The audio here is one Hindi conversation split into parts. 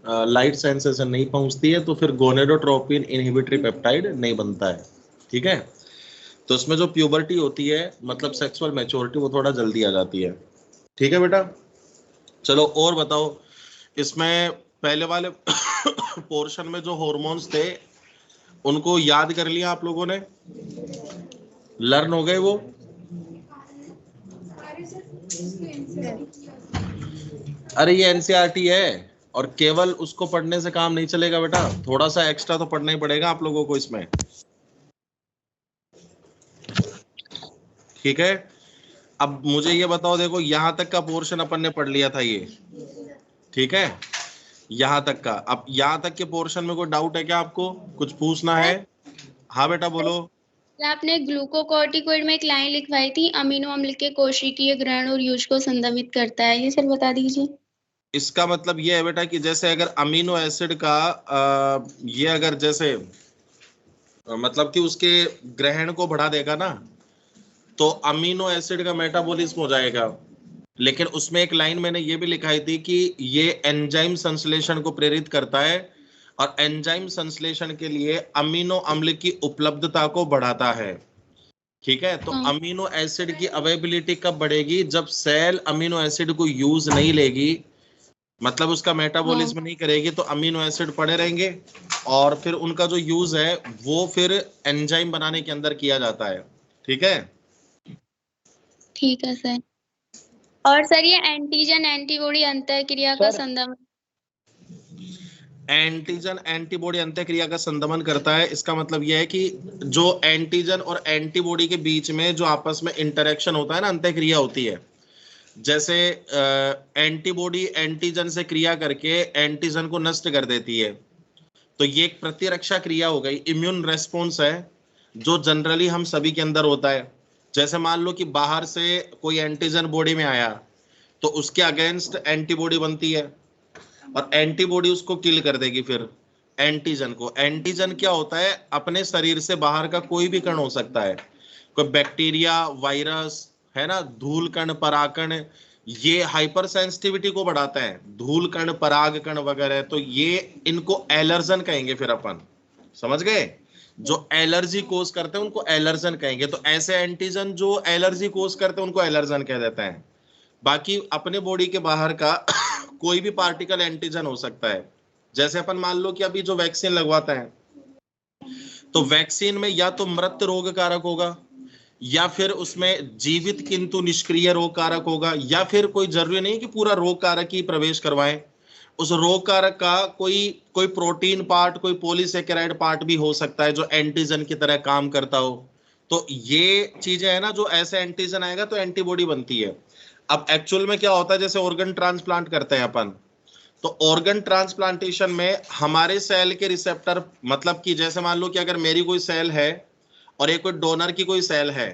लाइट सेंसेशन नहीं पहुंचती है, तो फिर गोनेडोट्रोपिन इनहिबिटरी पेप्टाइड नहीं बनता है। ठीक है, तो इसमें जो प्यूबर्टी होती है, मतलब सेक्सुअल मैच्योरिटी, वो थोड़ा जल्दी आ जाती है। ठीक है बेटा, चलो और बताओ। इसमें पहले वाले पोर्शन में जो हॉर्मोन्स थे उनको याद कर लिया आप लोगों ने, लर्न हो गए वो? अरे ये एनसीईआरटी है, और केवल उसको पढ़ने से काम नहीं चलेगा बेटा, थोड़ा सा एक्स्ट्रा तो पढ़ना ही पड़ेगा आप लोगों को इसमें। ठीक है, अब मुझे ये बताओ, देखो यहां तक का पोर्शन अपन ने पढ़ लिया था ये। ठीक है, यहां तक का। अब यहां तक के पोर्शन में कोई डाउट है क्या आपको, कुछ पूछना है? हाँ बेटा बोलो। आपने ग्लूकोकॉर्टिकोइड में एक लाइन लिखवाई थी, अमीनो अम्ल के कोशिकीय ग्रहण और यूज को संदमित करता है, ये सर बता दीजिए। इसका मतलब ये है बेटा कि जैसे अगर अमीनो एसिड का ये अगर जैसे मतलब कि उसके ग्रहण को बढ़ा देगा ना, तो अमीनो एसिड का मेटाबॉलिज्म हो जाएगा। लेकिन उसमें एक लाइन मैंने ये भी लिखाई थी कि ये एंजाइम संश्लेषण को प्रेरित करता है, और एंजाइम संश्लेषण के लिए अमीनो अम्ल की उपलब्धता को बढ़ाता है। ठीक है, तो अमीनो एसिड की अवेलेबिलिटी कब बढ़ेगी, जब सेल अमीनो एसिड को यूज नहीं लेगी, मतलब उसका मेटाबॉलिज्म नहीं करेगी, तो अमीनो एसिड पड़े रहेंगे, और फिर उनका जो यूज है वो फिर एंजाइम बनाने के अंदर किया जाता है। ठीक है, ठीक है सर। और सर ये एंटीजन एंटीबॉडी अंतःक्रिया का संदमन, एंटीजन एंटीबॉडी अंतःक्रिया का संदमन करता है। इसका मतलब यह है कि जो एंटीजन और एंटीबॉडी के बीच में जो आपस में इंटरेक्शन होता है ना, अंतःक्रिया होती है। जैसे एंटीबॉडी एंटीजन से क्रिया करके एंटीजन को नष्ट कर देती है, तो ये एक प्रतिरक्षा क्रिया हो गई, इम्यून रेस्पॉन्स है, जो जनरली हम सभी के अंदर होता है। जैसे मान लो कि बाहर से कोई एंटीजन बॉडी में आया, तो उसके अगेंस्ट एंटीबॉडी बनती है, और एंटीबॉडी उसको किल कर देगी फिर एंटीजन को। एंटीजन क्या होता है, अपने शरीर से बाहर का कोई भी कण हो सकता है, कोई बैक्टीरिया, वायरस, है ना, धूल कण, परागकण, ये हाइपर सेंसिटिविटी को बढ़ाता है, धूल कण, पराग कण वगैरह। तो ये इनको एलर्जन कहेंगे फिर अपन, समझ गए? जो एलर्जी कोज करते हैं उनको एलर्जन कहेंगे। तो ऐसे एंटीजन जो एलर्जी कोज करते हैं उनको एलर्जन कह देते हैं। बाकी अपने बॉडी के बाहर का कोई भी पार्टिकल एंटीजन हो सकता है। जैसे अपन मान लो कि अभी जो वैक्सीन लगवाते हैं, तो वैक्सीन में या तो मृत रोग कारक होगा, या फिर उसमें जीवित किंतु निष्क्रिय रोग कारक होगा, या फिर कोई जरूरी नहीं कि पूरा रोग कारक ही प्रवेश करवाएं, उस रोग कारक का कोई कोई प्रोटीन पार्ट, कोई पॉलीसेकेराइड पार्ट भी हो सकता है जो एंटीजन की तरह काम करता हो। तो ये चीजें है ना, जो ऐसे एंटीजन आएगा तो एंटीबॉडी बनती है। अब एक्चुअल में क्या होता है, जैसे ऑर्गन ट्रांसप्लांट करते हैं अपन, तो ऑर्गन ट्रांसप्लांटेशन में हमारे सेल के रिसेप्टर, मतलब कि जैसे मान लो कि अगर मेरी कोई सेल है और एक कोई डोनर की कोई सेल है,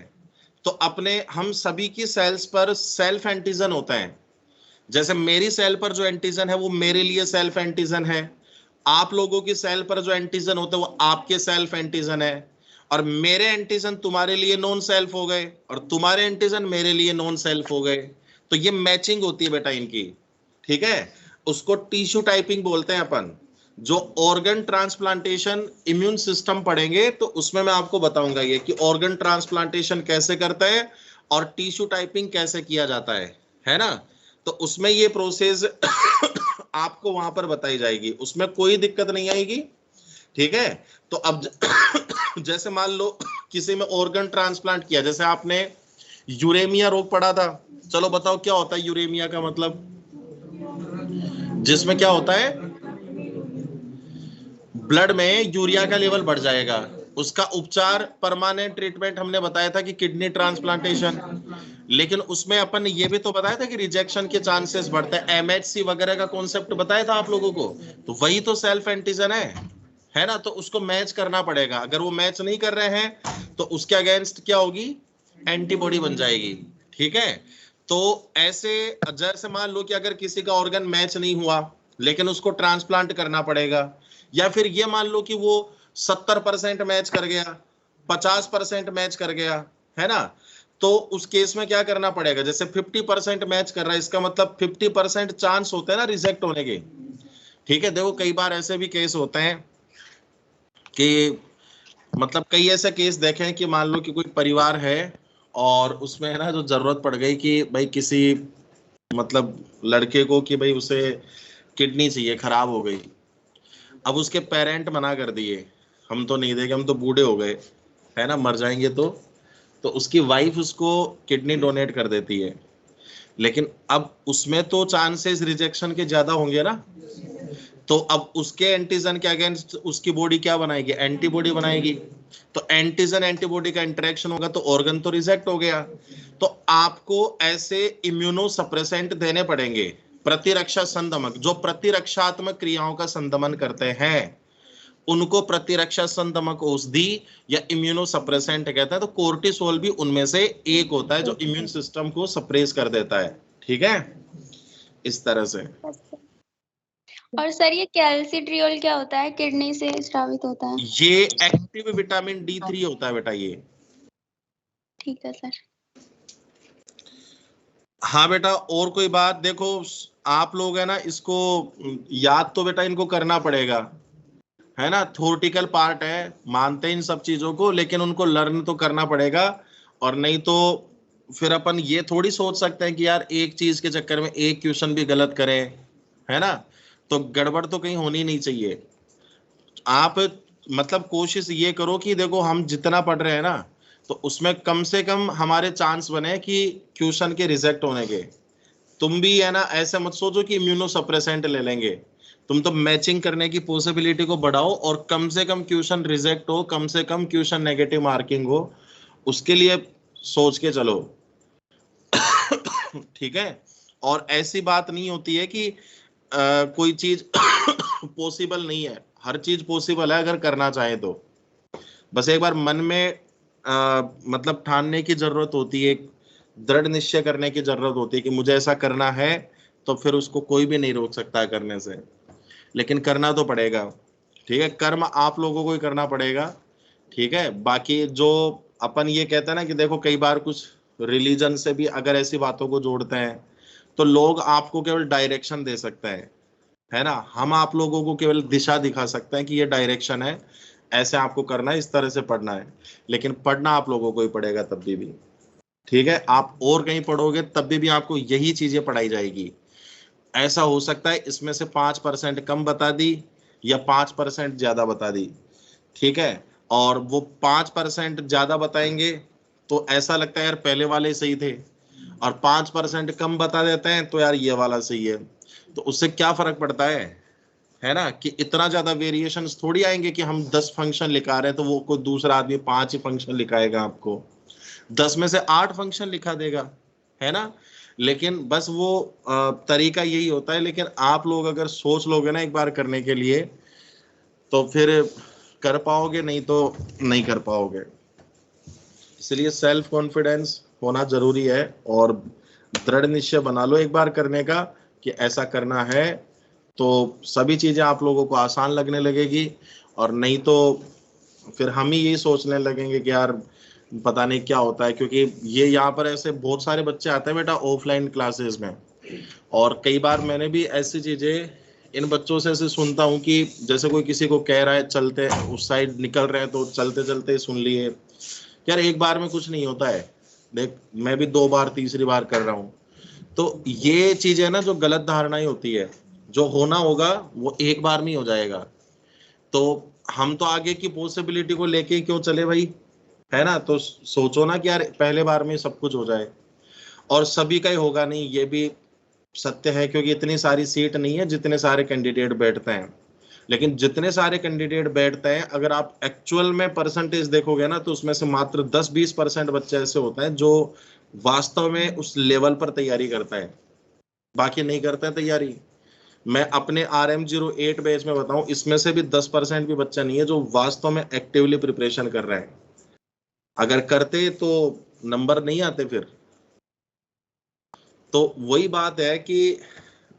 तो अपने हम सभी की सेल्स पर सेल्फ एंटीजन होता है। जैसे मेरी सेल पर जो एंटीजन है वो मेरे लिए सेल्फ एंटीजन है, आप लोगों की सेल पर जो एंटीजन होते हैं वो आपके सेल्फ एंटीजन है, और मेरे एंटीजन तुम्हारे लिए नॉन सेल्फ हो गए, और तुम्हारे एंटीजन मेरे लिए नॉन सेल्फ हो गए। तो ये मैचिंग होती है बेटा इनकी। ठीक है, उसको टिश्यू टाइपिंग बोलते हैं अपन। जो ऑर्गन ट्रांसप्लांटेशन इम्यून सिस्टम पढ़ेंगे तो उसमें मैं आपको बताऊंगा ये कि ऑर्गन ट्रांसप्लांटेशन कैसे करता है और टिश्यू टाइपिंग कैसे किया जाता है ना। तो उसमें ये प्रोसेस आपको वहां पर बताई जाएगी, उसमें कोई दिक्कत नहीं आएगी। ठीक है, तो अब जैसे मान लो किसी में ऑर्गन ट्रांसप्लांट किया, जैसे आपने यूरेमिया रोग पढ़ा था, चलो बताओ क्या होता है यूरेमिया का मतलब, जिसमें क्या होता है, ब्लड में यूरिया का लेवल बढ़ जाएगा। उसका उपचार, परमानेंट ट्रीटमेंट हमने बताया था कि किडनी ट्रांसप्लांटेशन, लेकिन उसमें अपन ने ये भी तो बताया था कि रिजेक्शन के चांसेस बढ़ते हैं, एमएचसी वगैरह का कॉन्सेप्ट बताया था आप लोगों को। तो वही तो सेल्फ एंटीजन है ना। तो उसको मैच करना पड़ेगा, अगर वो मैच नहीं कर रहे हैं तो उसके अगेंस्ट क्या होगी, एंटीबॉडी बन जाएगी। ठीक है, तो ऐसे जैसे मान लो कि अगर किसी का ऑर्गन मैच नहीं हुआ लेकिन उसको ट्रांसप्लांट करना पड़ेगा, या फिर ये मान लो कि वो 70% मैच कर गया, 50% मैच कर गया, है ना, तो उस केस में क्या करना पड़ेगा, जैसे 50% मैच कर रहा है, इसका मतलब 50% चांस होते हैं ना रिजेक्ट होने के, ठीक है, देखो कई बार ऐसे भी केस होते हैं कि मतलब कई ऐसे केस देखे हैं कि मान लो कि कोई परिवार है और उसमें है ना जो जरूरत पड़ गई कि भाई किसी मतलब लड़के को कि भाई उसे किडनी चाहिए, खराब हो गई। अब उसके पेरेंट मना कर दिए, हम तो नहीं देंगे, हम तो बूढ़े हो गए, है ना, मर जाएंगे। तो उसकी वाइफ उसको किडनी डोनेट कर देती है। लेकिन अब उसमें तो चांसेस रिजेक्शन के ज्यादा होंगे ना। तो अब उसके एंटीजन के अगेंस्ट उसकी बॉडी क्या बनाएगी, एंटीबॉडी बनाएगी। तो एंटीजन एंटीबॉडी का इंटरेक्शन होगा तो ऑर्गन तो रिजेक्ट हो गया। तो आपको ऐसे इम्यूनो सप्रेसेंट देने पड़ेंगे, प्रतिरक्षा संदमक, जो प्रतिरक्षात्मक क्रियाओं का संदमन करते हैं उनको प्रतिरक्षा संदमक औषधि या इम्यूनो सप्रेसेंट कहते हैं। तो कोर्टिसोल भी उनमें से एक होता है जो इम्यून सिस्टम को सप्रेस कर देता है। ठीक है, इस तरह से। और सर ये कैल्सिट्रियोल क्या होता है, किडनी से स्रावित होता है? ये एक्टिव विटामिन D3 होता है बेटा ये। ठीक है सर। हाँ बेटा, और कोई बात? देखो आप लोग है ना इसको याद तो बेटा इनको करना पड़ेगा, है ना, थ्योरेटिकल पार्ट है, मानते हैं इन सब चीजों को, लेकिन उनको लर्न तो करना पड़ेगा। और नहीं तो फिर अपन ये थोड़ी सोच सकते हैं कि यार एक चीज के चक्कर में एक क्वेश्चन भी गलत करें, है ना, तो गड़बड़ तो कहीं होनी नहीं चाहिए। आप मतलब कोशिश ये करो कि देखो हम जितना पढ़ रहे हैं ना तो उसमें कम से कम हमारे चांस बने कि क्वेश्चन के रिजेक्ट होने के। तुम भी है ना ऐसे मत सोचो कि इम्यूनो सप्रेसेंट ले लेंगे, तुम तो मैचिंग करने की पॉसिबिलिटी को बढ़ाओ और कम से कम क्वेश्चन रिजेक्ट हो, कम से कम क्वेश्चन नेगेटिव मार्किंग हो, उसके लिए सोच के चलो। ठीक है, और ऐसी बात नहीं होती है कि कोई चीज पॉसिबल नहीं है, हर चीज पॉसिबल है अगर करना चाहे तो। बस एक बार मन में मतलब ठानने की जरूरत होती है, दृढ़ निश्चय करने की जरूरत होती है कि मुझे ऐसा करना है, तो फिर उसको कोई भी नहीं रोक सकता है करने से। लेकिन करना तो पड़ेगा। ठीक है, कर्म आप लोगों को ही करना पड़ेगा। ठीक है, बाकी जो अपन ये कहते हैं ना कि देखो कई बार कुछ रिलीजन से भी अगर ऐसी बातों को जोड़ते हैं तो लोग आपको केवल डायरेक्शन दे सकते हैं, है ना, हम आप लोगों को केवल दिशा दिखा सकते हैं कि ये डायरेक्शन है, ऐसे आपको करना है, इस तरह से पढ़ना है। लेकिन पढ़ना आप लोगों को ही पड़ेगा तब भी। ठीक है, आप और कहीं पढ़ोगे तब भी आपको यही चीजें पढ़ाई जाएगी। ऐसा हो सकता है इसमें से 5% कम बता दी या 5% ज्यादा बता दी। ठीक है, और वो 5% ज्यादा बताएंगे तो ऐसा लगता है यार पहले वाले सही थे, और 5% कम बता देते हैं तो यार ये वाला सही है। तो उससे क्या फर्क पड़ता है ना, कि इतना ज्यादा वेरिएशंस थोड़ी आएंगे कि हम 10 फंक्शन लिखा रहे हैं तो वो कोई दूसरा आदमी 5 ही फंक्शन लिखाएगा, आपको 10 में से 8 फंक्शन लिखा देगा, है ना। लेकिन बस वो तरीका यही होता है। लेकिन आप लोग अगर सोच लोगे ना एक बार करने के लिए तो फिर कर पाओगे, नहीं तो नहीं कर पाओगे। इसलिए सेल्फ कॉन्फिडेंस होना जरूरी है और दृढ़ निश्चय बना लो एक बार करने का कि ऐसा करना है, तो सभी चीजें आप लोगों को आसान लगने लगेगी। और नहीं तो फिर हम ही यही सोचने लगेंगे कि यार पता नहीं क्या होता है, क्योंकि ये यहाँ पर ऐसे बहुत सारे बच्चे आते हैं बेटा ऑफलाइन क्लासेस में, और कई बार मैंने भी ऐसी चीजें इन बच्चों से ऐसे सुनता हूँ कि जैसे कोई किसी को कह रहा है चलते उस साइड निकल रहे हैं तो चलते चलते सुन लिए। यार एक बार में कुछ नहीं होता है, देख मैं भी 2 बार 3री बार कर रहा हूँ। तो ये चीजें ना जो गलत धारणाएं होती है, जो होना होगा वो एक बार में हो जाएगा। तो हम तो आगे की पॉसिबिलिटी को लेके क्यों चले भाई, है ना। तो सोचो ना कि यार पहले बार में सब कुछ हो जाए, और सभी का ही होगा नहीं ये भी सत्य है, क्योंकि इतनी सारी सीट नहीं है जितने सारे कैंडिडेट बैठते हैं। लेकिन जितने सारे कैंडिडेट बैठते हैं अगर आप एक्चुअल में परसेंटेज देखोगे ना तो उसमें से मात्र 10-20% बच्चे ऐसे होते हैं जो वास्तव में उस लेवल पर तैयारी करता है, बाकी नहीं करते हैं तैयारी। मैं अपने RM08 बैच में बताऊं, इसमें से भी 10% भी बच्चा नहीं है जो वास्तव में एक्टिवली प्रिपरेशन कर रहे हैं। अगर करते तो नंबर नहीं आते फिर। तो वही बात है कि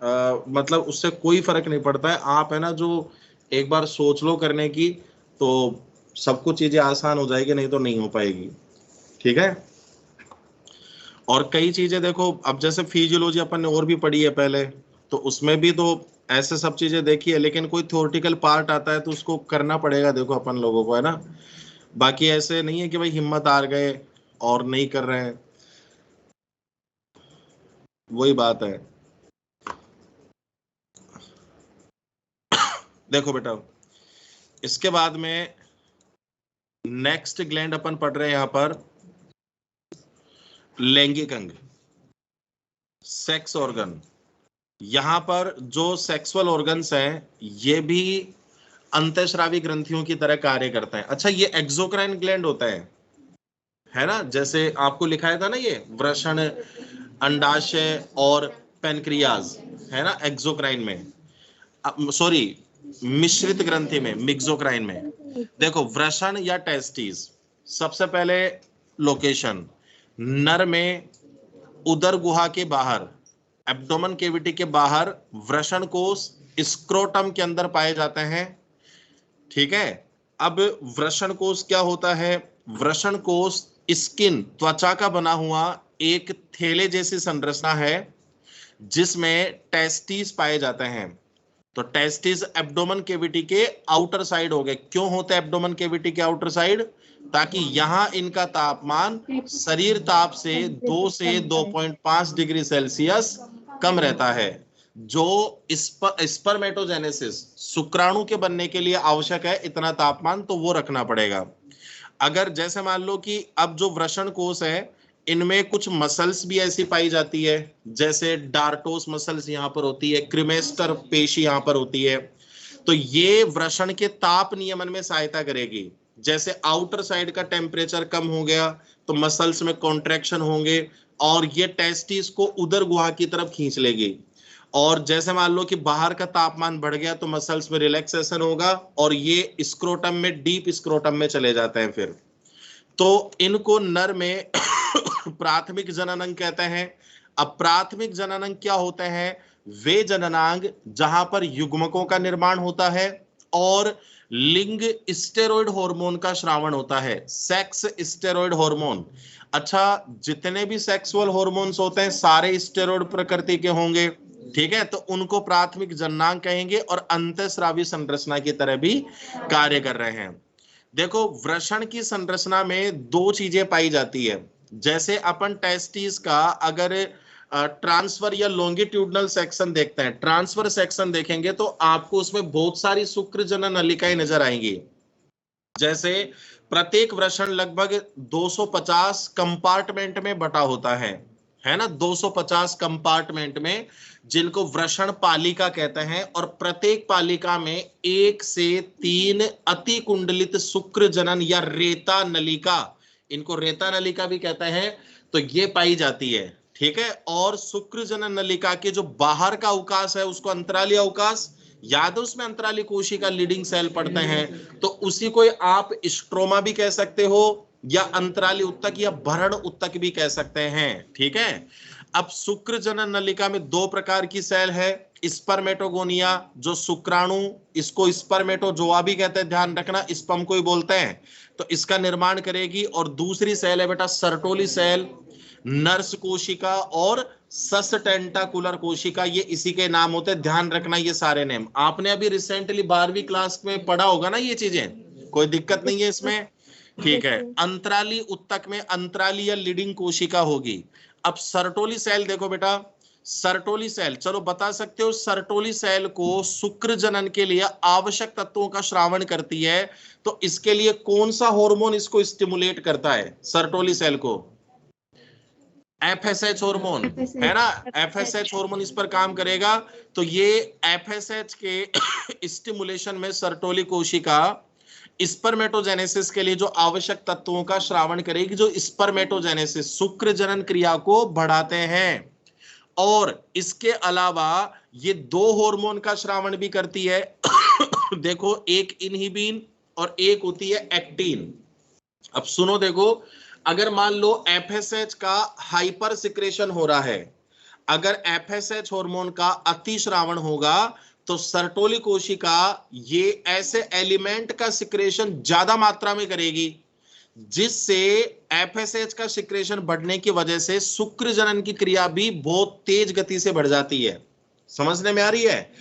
मतलब उससे कोई फर्क नहीं पड़ता है, आप है ना जो एक बार सोच लो करने की तो सब कुछ चीजें आसान हो जाएगी, नहीं तो नहीं हो पाएगी। ठीक है, और कई चीजें देखो अब जैसे फिजियोलॉजी अपन ने और भी पढ़ी है पहले, तो उसमें भी तो ऐसे सब चीजें देखी है, लेकिन कोई थ्योरेटिकल पार्ट आता है तो उसको करना पड़ेगा, देखो अपन लोगों को, है ना। बाकी ऐसे नहीं है कि भाई हिम्मत हार गए और नहीं कर रहे हैं, वही बात है। देखो बेटा, इसके बाद में नेक्स्ट ग्लैंड अपन पढ़ रहे हैं यहां पर, लैंगिक अंग, सेक्स ऑर्गन। यहां पर जो सेक्सुअल ऑर्गन्स हैं ये भी अंतःस्रावी ग्रंथियों की तरह कार्य करते हैं। अच्छा, ये एक्सोक्राइन ग्लैंड होता है ना, जैसे आपको लिखाया था ना, ये वृषण, अंडाशय और पेनक्रियाज, है ना एक्सोक्राइन में, सॉरी मिश्रित ग्रंथि में, मिक्सोक्राइन में। देखो वृषण या टेस्टिस, सबसे पहले लोकेशन नर में उदर गुहा के बाहर, एब्डोमेन केविटी के बाहर वृषण कोष स्क्रोटम के अंदर पाए जाते हैं। ठीक है, अब वृषण कोष क्या होता है? वृषण कोष स्किन, त्वचा का बना हुआ एक थैले जैसी संरचना है जिसमें टेस्टिस पाए जाते हैं। तो टेस्टिस एब्डोमेन केविटी के आउटर साइड हो गए। क्यों होते हैं एब्डोमेन केविटी के आउटर साइड? ताकि यहां इनका तापमान शरीर ताप से 2 से 2.5 डिग्री सेल्सियस कम रहता है, जो स्पर्मेटोजेनेसिस, शुक्राणु के बनने के लिए आवश्यक है इतना तापमान, तो वो रखना पड़ेगा। अगर जैसे मान लो कि अब जो वृषण कोष है इनमें कुछ मसल्स भी ऐसी पाई जाती है, जैसे डार्टोस मसल्स यहाँ पर होती है, क्रिमेस्टर पेशी यहाँ पर होती है, तो ये वृषण के ताप नियमन में सहायता करेगी। जैसे आउटर साइड का टेम्परेचर कम हो गया तो मसल्स में कॉन्ट्रैक्शन होंगे और ये टेस्टिस को उदर गुहा की तरफ खींच लेगी, और जैसे मान लो कि बाहर का तापमान बढ़ गया तो मसल्स में रिलैक्सेशन होगा और ये स्क्रोटम में, डीप स्क्रोटम में चले जाते हैं फिर। तो इनको नर में प्राथमिक जननांग कहते हैं। अब प्राथमिक जननांग क्या होते हैं? वे जननांग जहां पर युग्मकों का निर्माण होता है और लिंग स्टेरॉइड हार्मोन का श्रावण होता है, सेक्स स्टेरॉइड हार्मोन। अच्छा, जितने भी सेक्सुअल हार्मोन्स होते हैं सारे स्टेरॉइड प्रकृति के होंगे, ठीक है, तो उनको प्राथमिक जननांग कहेंगे और अंतःस्रावी संरचना की तरह भी कार्य कर रहे हैं। देखो वृषण की संरचना में दो चीजें पाई जाती है। जैसे अपन टेस्टिस का अगर ट्रांसफर या लॉन्गिट्यूडनल सेक्शन देखते हैं, ट्रांसफर सेक्शन देखेंगे तो आपको उसमें बहुत सारी शुक्र जनन नलिकाएं नजर आएंगी। जैसे प्रत्येक वृषण लगभग 250 कंपार्टमेंट में बटा होता है ना, 250 कंपार्टमेंट में, जिनको वृषण पालिका कहते हैं, और प्रत्येक पालिका में 1 से 3 अति कुंडलित शुक्र जनन या रेता नलिका, इनको रेता नलिका भी कहते हैं, तो ये पाई जाती है। ठीक है, और शुक्र जनन नलिका के जो बाहर का अवकाश है उसको अंतराली अवकाश, याद है उसमें अंतराली कोशिका लीडिंग सेल पढ़ते हैं, तो उसी को आप स्ट्रोमा भी कह सकते हो या अंतराली उत्तक या भरण उत्तक भी कह सकते हैं। ठीक है, अब शुक्र जनन नलिका में दो प्रकार की सेल है, स्पर्मेटोगोनिया जो शुक्राणु, इसको स्पर्मेटोजोआ भी कहते हैं, ध्यान रखना स्पर्म को ही बोलते हैं, तो इसका निर्माण करेगी। और दूसरी सेल है बेटा सर्टोली सेल, नर्स कोशिका और सस्टेंटाकुलर कोशिका, ये इसी के नाम होते हैं, ध्यान रखना ये सारे नेम। आपने अभी रिसेंटली 12वीं क्लास में पढ़ा होगा ना ये चीजें, कोई दिक्कत नहीं है इसमें। ठीक है, अंतराली उत्तक में अंतराली या लीडिंग कोशिका होगी। अब सर्टोली सेल देखो बेटा, सर्टोली सेल, चलो बता सकते हो सर्टोली सेल को शुक्र जनन के लिए आवश्यक तत्वों का श्रावण करती है, तो इसके लिए कौन सा हार्मोन इसको स्टिमुलेट करता है सर्टोली सेल को? FSH हार्मोन, है ना, FSH हार्मोन इस पर काम करेगा। तो ये FSH के स्टिमुलेशन में सर्टोली कोशिका स्पर्मेटोजेनेसिस के लिए जो आवश्यक तत्वों का श्रावण करेगी, जो स्पर्मेटोजेनेसिस शुक्र जनन क्रिया को बढ़ाते हैं। और इसके अलावा ये दो हार्मोन का श्रावण भी करती है देखो, एक इनहिबिन और एक होती है एक्टिन। अब सुनो देखो, अगर मान लो FSH का हाइपर सिक्रेशन हो रहा है, अगर FSH हार्मोन का अति श्रावण होगा तो सर्टोली कोशिका ये ऐसे एलिमेंट का सिक्रेशन ज्यादा मात्रा में करेगी, जिससे FSH का सिक्रेशन बढ़ने की वजह से शुक्र जनन की क्रिया भी बहुत तेज गति से बढ़ जाती है। समझने में आ रही है?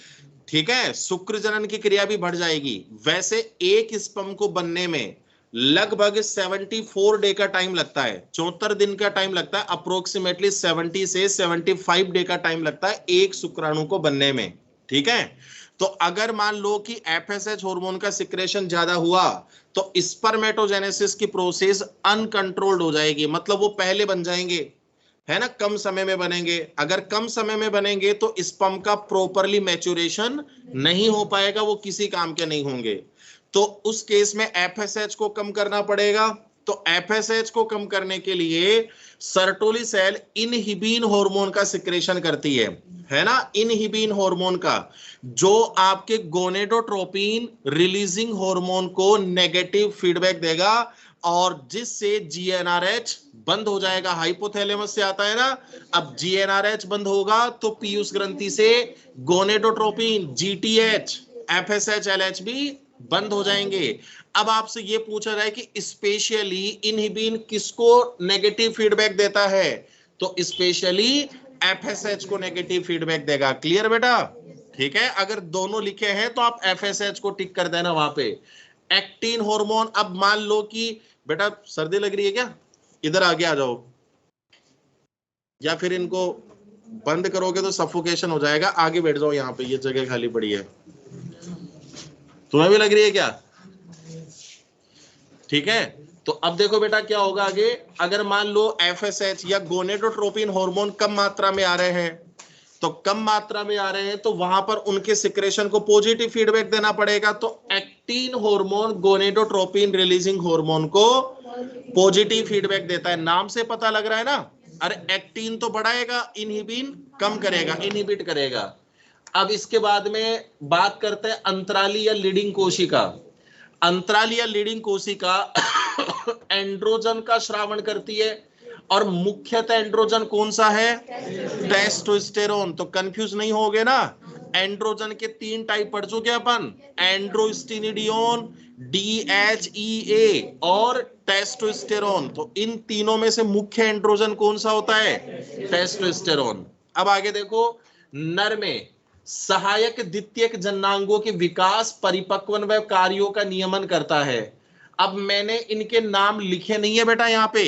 ठीक है, शुक्र जनन की क्रिया भी बढ़ जाएगी। वैसे एक स्पर्म को बनने में लगभग 74 डे का टाइम लगता है, 74 दिन का टाइम लगता है, अप्रोक्सीमेटली 70 से 75 डे का टाइम लगता है एक शुक्राणु को बनने में। ठीक है, तो अगर मान लो कि एफएसएच हार्मोन का सिक्रेशन ज्यादा हुआ तो स्पर्मेटोजेनेसिस की प्रोसेस अनकंट्रोल्ड हो जाएगी, मतलब वो पहले बन जाएंगे, है ना, कम समय में बनेंगे। अगर कम समय में बनेंगे तो स्पर्म का प्रॉपरली मैच्योरेशन नहीं हो पाएगा, वो किसी काम के नहीं होंगे। तो उस केस में एफएसएच को कम करना पड़ेगा। तो एफएसएच को कम करने के लिए सर्टोली सेल इनहिबिन हार्मोन का सिक्रेशन करती है ना, इनहिबिन हार्मोन का, जो आपके गोनेडोट्रोपिन रिलीजिंग हार्मोन को नेगेटिव फीडबैक देगा और जिससे जीएनआरएच बंद हो जाएगा। हाइपोथैलेमस से आता है ना, अब जीएनआरएच बंद होगा तो पीयूष ग्रंथि से गोनेडोट्रोपिन, जीटीएच, एफएसएच, एलएच भी बंद हो जाएंगे। अब आपसे ये पूछा जाए कि स्पेशली इनहिबिन किसको नेगेटिव फीडबैक देता है, तो स्पेशली एफएसएच को नेगेटिव फीडबैक देगा। क्लियर बेटा? ठीक है, अगर दोनों लिखे हैं तो आप एफएसएच को टिक कर देना वहां पे। एक्टिन हार्मोन, अब मान लो कि बेटा सर्दी लग रही है क्या, इधर आगे आ जाओ, या फिर इनको बंद करोगे तो सफोकेशन हो जाएगा, आगे बैठ जाओ, यहाँ पे ये जगह खाली पड़ी है। तुम्हें भी लग रही है क्या? ठीक है, तो अब देखो बेटा क्या होगा आगे, अगर मान लो एफएसएच या गोनेडोट्रोपिन हार्मोन कम मात्रा में आ रहे हैं, तो कम मात्रा में आ रहे हैं तो वहां पर उनके सिक्रेशन को पॉजिटिव फीडबैक देना पड़ेगा। तो actin hormone gonadotropin releasing hormone को पॉजिटिव फीडबैक देता है, नाम से पता लग रहा है ना। अरे एक्टिन तो बढ़ाएगा, इनहिबिन कम करेगा, इनहिबिट करेगा। अब इसके बाद में बात करते हैं अंतराली या लीडिंग कोशिका। अंतराली या लीडिंग कोशिका एंड्रोजन का श्रावण करती है, और मुख्यतः एंड्रोजन कौन सा है? टेस्टोस्टेरोन। तो कंफ्यूज नहीं होगे ना, एंड्रोजन के 3 टाइप पढ़ चुके अपन, एंड्रोस्टेनिडियोन, DHEA और टेस्टोस्टेरोन। तो इन तीनों में से मुख्य एंड्रोजन कौन सा होता है? टेस्टोस्टेरोन। अब आगे देखो, नर में सहायक द्वितीयक जननांगों के विकास, परिपक्वन व कार्यों का नियमन करता है। अब मैंने इनके नाम लिखे नहीं है बेटा यहाँ पे,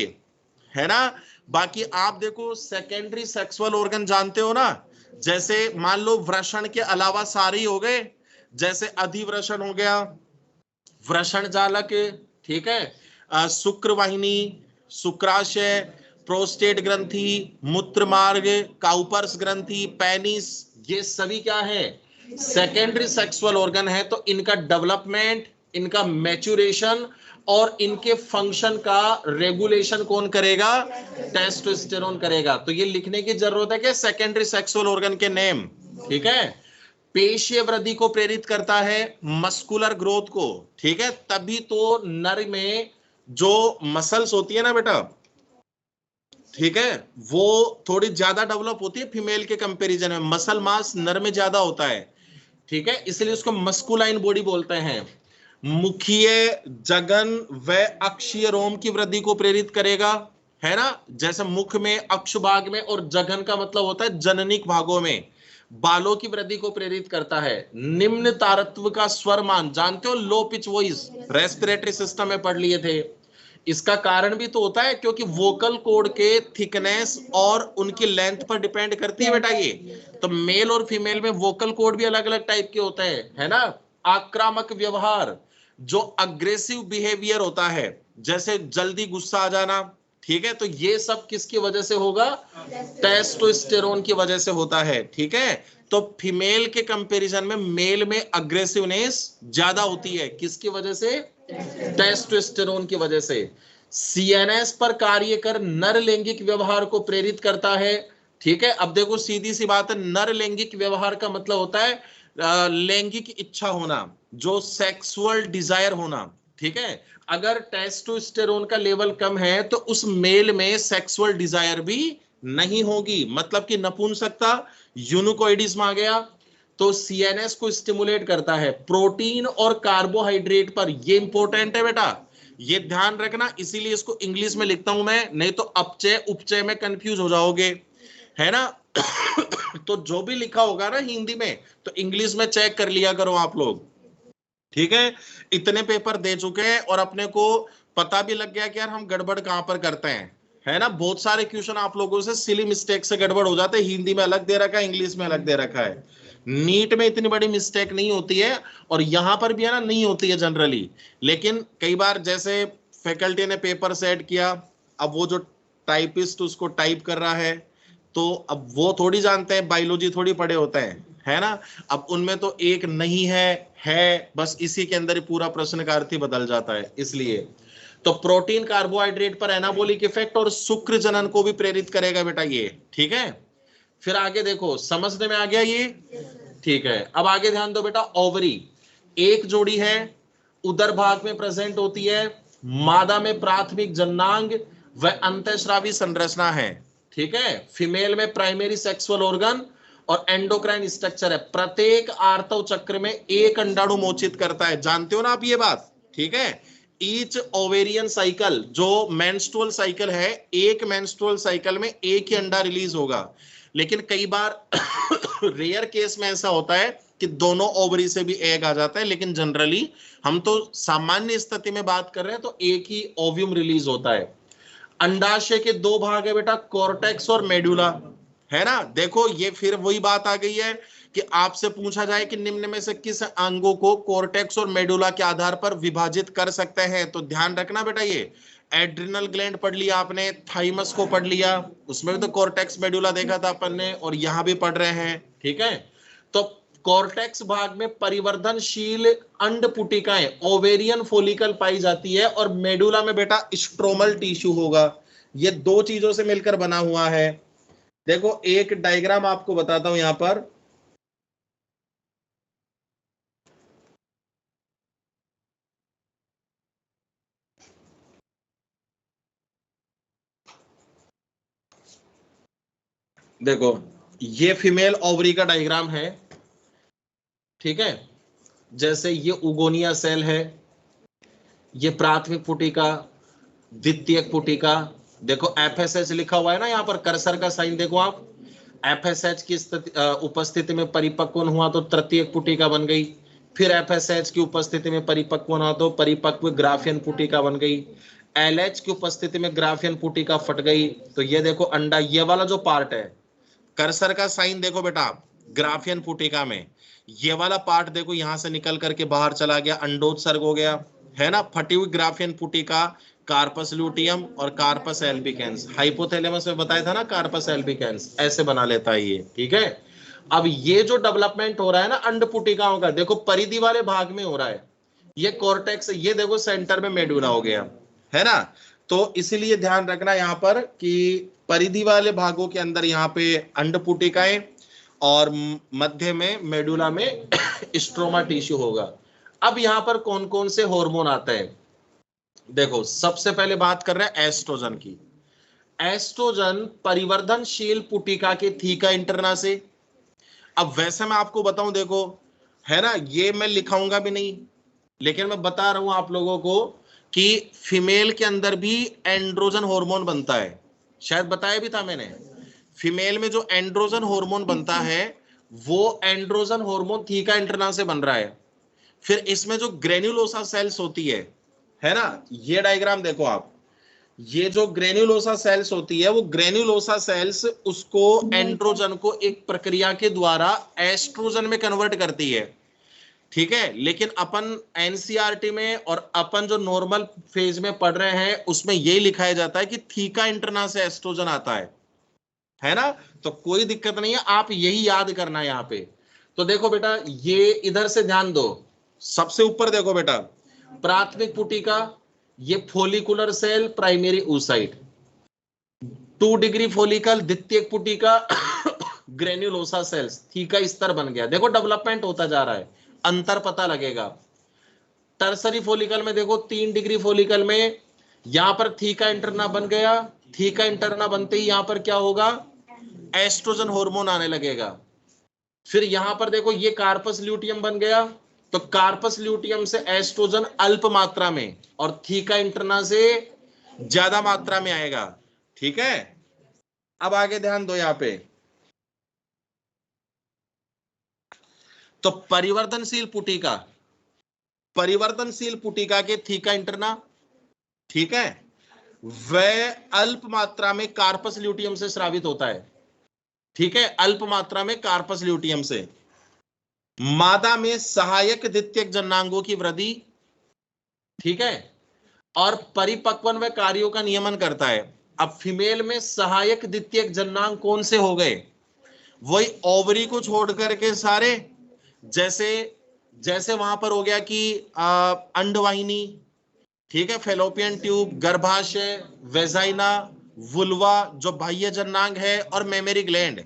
है ना, बाकी आप देखो सेकेंडरी सेक्सुअल ऑर्गन जानते हो ना, जैसे मान लो वृषण के अलावा सारे ही हो गए, जैसे अधिवृषण हो गया, वृषण जालक, ठीक है, शुक्रवाहिनी, शुक्राशय, प्रोस्टेट ग्रंथि, मूत्र मार्ग, काउपर्स ग्रंथि, पेनिस, ये सभी क्या है? सेकेंडरी सेक्सुअल ऑर्गन है। तो इनका डेवलपमेंट, इनका मैच्योरेशन और इनके फंक्शन का रेगुलेशन कौन करेगा? टेस्टोस्टेरोन करेगा। तो ये लिखने की जरूरत है कि सेकेंडरी सेक्सुअल ऑर्गन के नेम, ठीक है। पेशीय वृद्धि को प्रेरित करता है, मस्कुलर ग्रोथ को, ठीक है, तभी तो नर में जो मसल्स होती है ना बेटा, ठीक है, वो थोड़ी ज्यादा डेवलप होती है फीमेल के कंपैरिजन में, मसल मास नर में ज्यादा होता है, ठीक है, इसलिए उसको मस्कुलाइन बॉडी बोलते हैं। मुखीय, जगन व अक्षीय रोम की वृद्धि को प्रेरित करेगा, है ना, जैसे मुख में, अक्ष भाग में, और जगन का मतलब होता है जननिक भागों में, बालों की वृद्धि को प्रेरित करता है। निम्न तारत्व का स्वर मान जानते हो, low pitch voice, respiratory system में पढ़ लिए थे। इसका कारण भी तो होता है क्योंकि वोकल कॉर्ड के थिकनेस और उनकी लेंथ पर डिपेंड करती है बेटा ये। तो मेल और फीमेल में वोकल कॉर्ड भी अलग अलग टाइप के होते हैं, है ना। आक्रामक व्यवहार, जो अग्रेसिव बिहेवियर होता है, जैसे जल्दी गुस्सा आ जाना, ठीक है, तो ये सब किसकी वजह से होगा? टेस्टोस्टेरोन की वजह से होता है, ठीक है। तो फीमेल के कंपैरिजन में मेल में अग्रेसिवनेस ज्यादा होती है, किसकी वजह से? टेस्टोस्टेरोन की वजह से। सीएनएस पर कार्य कर नर लैंगिक व्यवहार को प्रेरित करता है, ठीक है। अब देखो सीधी सी बात है, नर लैंगिक व्यवहार का मतलब होता है लैंगिक इच्छा होना, जो सेक्सुअल डिजायर होना, ठीक है। अगर टेस्टोस्टेरोन का लेवल कम है तो उस मेल में सेक्सुअल डिजायर भी नहीं होगी, मतलब कि नपुंसकता, यूनिकोइडिज्म आ गया। तो सीएनएस को स्टिमुलेट करता है। प्रोटीन और कार्बोहाइड्रेट पर, ये इंपॉर्टेंट है बेटा, ये ध्यान रखना, इसीलिए इसको इंग्लिश में लिखता हूं मैं, नहीं तो अपचय उपचय में कंफ्यूज हो जाओगे। है ना। तो जो भी लिखा होगा ना हिंदी में, तो इंग्लिश में चेक कर लिया करो आप लोग, ठीक है। इतने पेपर दे चुके हैं और अपने को पता भी लग गया कि यार हम गड़बड़ कहां पर करते हैं, है ना। बहुत सारे क्वेश्चन आप लोगों से सिली मिस्टेक से गड़बड़ हो जाते हैं, हिंदी में अलग दे रखा है, इंग्लिश में अलग दे रखा है। नीट में इतनी बड़ी मिस्टेक नहीं होती है, और यहां पर भी है ना नहीं होती है जनरली, लेकिन कई बार जैसे फैकल्टी ने पेपर सेट किया, अब वो जो टाइपिस्ट उसको टाइप कर रहा है, तो अब वो थोड़ी जानते हैं, बायोलॉजी थोड़ी पढ़े होते हैं, है ना। अब उनमें तो एक नहीं है बस इसी के अंदर ही पूरा प्रश्न का अर्थ ही बदल जाता है। इसलिए तो प्रोटीन कार्बोहाइड्रेट पर एनाबॉलिक इफेक्ट और शुक्र जनन को भी प्रेरित करेगा बेटा ये, ठीक है। फिर आगे देखो, समझने में आ गया ये, ठीक है। अब आगे ध्यान दो बेटा, ओवरी एक जोड़ी है, उदर भाग में प्रेजेंट होती है, मादा में प्राथमिक जननांग व अंतःस्रावी संरचना है, ठीक है। फीमेल में प्राइमरी सेक्सुअल ऑर्गन और एंडोक्राइन स्ट्रक्चर है। प्रत्येक आर्तव चक्र में एक अंडाणु मोचित करता है, जानते हो ना आप ये बात, ठीक है। ईच ओवेरियन साइकिल, जो मेंस्ट्रुअल साइकिल है, एक मेंस्ट्रुअल साइकिल में एक ही अंडा रिलीज होगा, लेकिन कई बार रेयर केस में ऐसा होता है कि दोनों ओवरी से भी एग आ जाता है, लेकिन जनरली हम तो सामान्य स्थिति में बात कर रहे हैं तो एक ही ओव्यूम रिलीज होता है। अंडाशय के दो भाग है बेटा, कॉर्टेक्स और मेडुला, है ना। देखो ये फिर वही बात आ गई है कि आपसे पूछा जाए कि निम्न में से किस अंगों को कॉर्टेक्स और मेडुला के आधार पर विभाजित कर सकते हैं, तो ध्यान रखना बेटा, ये एड्रिनल ग्लैंड पढ़ लिया आपने, थाइमस को पढ़ लिया, उसमें भी तो कॉर्टेक्स मेडुला देखा था अपन ने, और यहां भी पढ़ रहे हैं, ठीक है। तो कॉर्टेक्स भाग में परिवर्धनशील अंड पुटिकाएं, ओवेरियन फोलिकल पाई जाती है, और मेडुला में बेटा स्ट्रोमल टिश्यू होगा। ये दो चीजों से मिलकर बना हुआ है। देखो एक डायग्राम आपको बताता हूं यहां पर, देखो ये फीमेल ओवरी का डायग्राम है, ठीक है। जैसे ये उगोनिया सेल है, ये प्राथमिक पुटिका, द्वितीयक पुटिका, देखो एफएसएच लिखा हुआ है ना यहाँ पर, कर्सर का साइन देखो आप, एफएसएच की उपस्थिति में परिपक्व हुआ तो तृतीयक पुटिका बन गई, फिर एफएसएच की उपस्थिति में परिपक्व हुआ तो परिपक्व ग्राफियन पुटिका बन गई, एलएच की उपस्थिति में ग्राफियन पुटिका फट गई। तो ये देखो अंडा, ये वाला जो पार्ट है, कर्सर का साइन देखो बेटा, ग्राफियन पुटिका में ये वाला पार्ट देखो यहां से निकल करके बाहर चला गया, अंडोत्सर्ग हो गया, है ना। फटी हुई ग्राफियन पुटिका कार्पस लूटियम और कार्पस एल्बिकेंस, हाइपोथैलेमस में बताया था ना, कार्पस एल्बिकेंस ऐसे बना लेता है ये, ठीक है। अब ये जो डेवलपमेंट हो रहा है ना अंड पुटिकाओं का, देखो परिधि वाले भाग में हो रहा है, ये कॉर्टेक्स, ये देखो सेंटर में मेडुला हो गया, है ना। तो इसीलिए ध्यान रखना यहाँ पर कि परिधि वाले भागों के अंदर यहाँ पे अंड पुटिकाएं और मध्य में मेडुला में स्ट्रोमा टिश्यू होगा। अब यहाँ पर कौन कौन से हार्मोन आते हैं, देखो सबसे पहले बात कर रहे हैं एस्ट्रोजन की। एस्ट्रोजन परिवर्धनशील पुटिका के थीका इंटरना से, अब वैसे मैं आपको बताऊं देखो, है ना, ये मैं लिखाऊंगा भी नहीं, लेकिन मैं बता रहा हूं आप लोगों को कि फीमेल के अंदर भी एंड्रोजन हार्मोन बनता है, शायद बताया भी था मैंने। फीमेल में जो एंड्रोजन हार्मोन बनता है, वो एंड्रोजन हार्मोन थीका इंटरना से बन रहा है। फिर इसमें जो ग्रेन्युलोसा सेल्स होती है ना, ये डायग्राम देखो आप, ये जो ग्रेन्युलोसा सेल्स होती है, वो ग्रेन्युलोसा सेल्स उसको एंड्रोजन को एक प्रक्रिया के द्वारा एस्ट्रोजन में कन्वर्ट करती है, ठीक है। लेकिन अपन एनसीईआरटी में और अपन जो नॉर्मल फेज में पढ़ रहे हैं उसमें यही लिखाया जाता है कि थीका इंटरना से एस्ट्रोजन आता है ना। तो कोई दिक्कत नहीं है, आप यही याद करना है यहाँ पे। तो देखो बेटा, ये इधर से ध्यान दो, सबसे ऊपर देखो बेटा, प्राथमिक पुटिका, ये follicular cell primary oocyte, 2 degree follicle द्वितीयक पुटिका, ग्रेन्युलोसा सेल्स, थीका स्तर बन गया। देखो डेवलपमेंट होता जा रहा है, अंतर पता लगेगा। टर्सरी फोलिकल में देखो 3 डिग्री फोलिकल में यहां पर थीका इंटरना बन गया, थीका इंटरना बनते ही यहां पर क्या होगा, एस्ट्रोजन हार्मोन आने लगेगा। फिर यहां पर देखो ये कार्पस ल्यूटियम बन गया, तो कार्पस ल्यूटियम से एस्ट्रोजन अल्प मात्रा में और थीका इंटरना से ज्यादा मात्रा में आएगा, ठीक है। अब आगे ध्यान दो यहां पे। तो परिवर्तनशील पुटिका के थीका इंटरना, ठीक है, वह अल्प मात्रा में कार्पस ल्यूटियम से स्रावित होता है। ठीक है, अल्प मात्रा में कार्पस ल्यूटियम से। मादा में सहायक द्वितीयक जननांगों की वृद्धि, ठीक है, और परिपक्वन व कार्यों का नियमन करता है। अब फीमेल में सहायक द्वितीयक जननांग कौन से हो गए? वही ओवरी को छोड़ करके सारे, जैसे जैसे वहां पर हो गया कि अंडवाहिनी, ठीक है, फेलोपियन ट्यूब, गर्भाशय, वेजाइना, वुल्वा जो बाह्य जननांग है, और मेमरी ग्लैंड।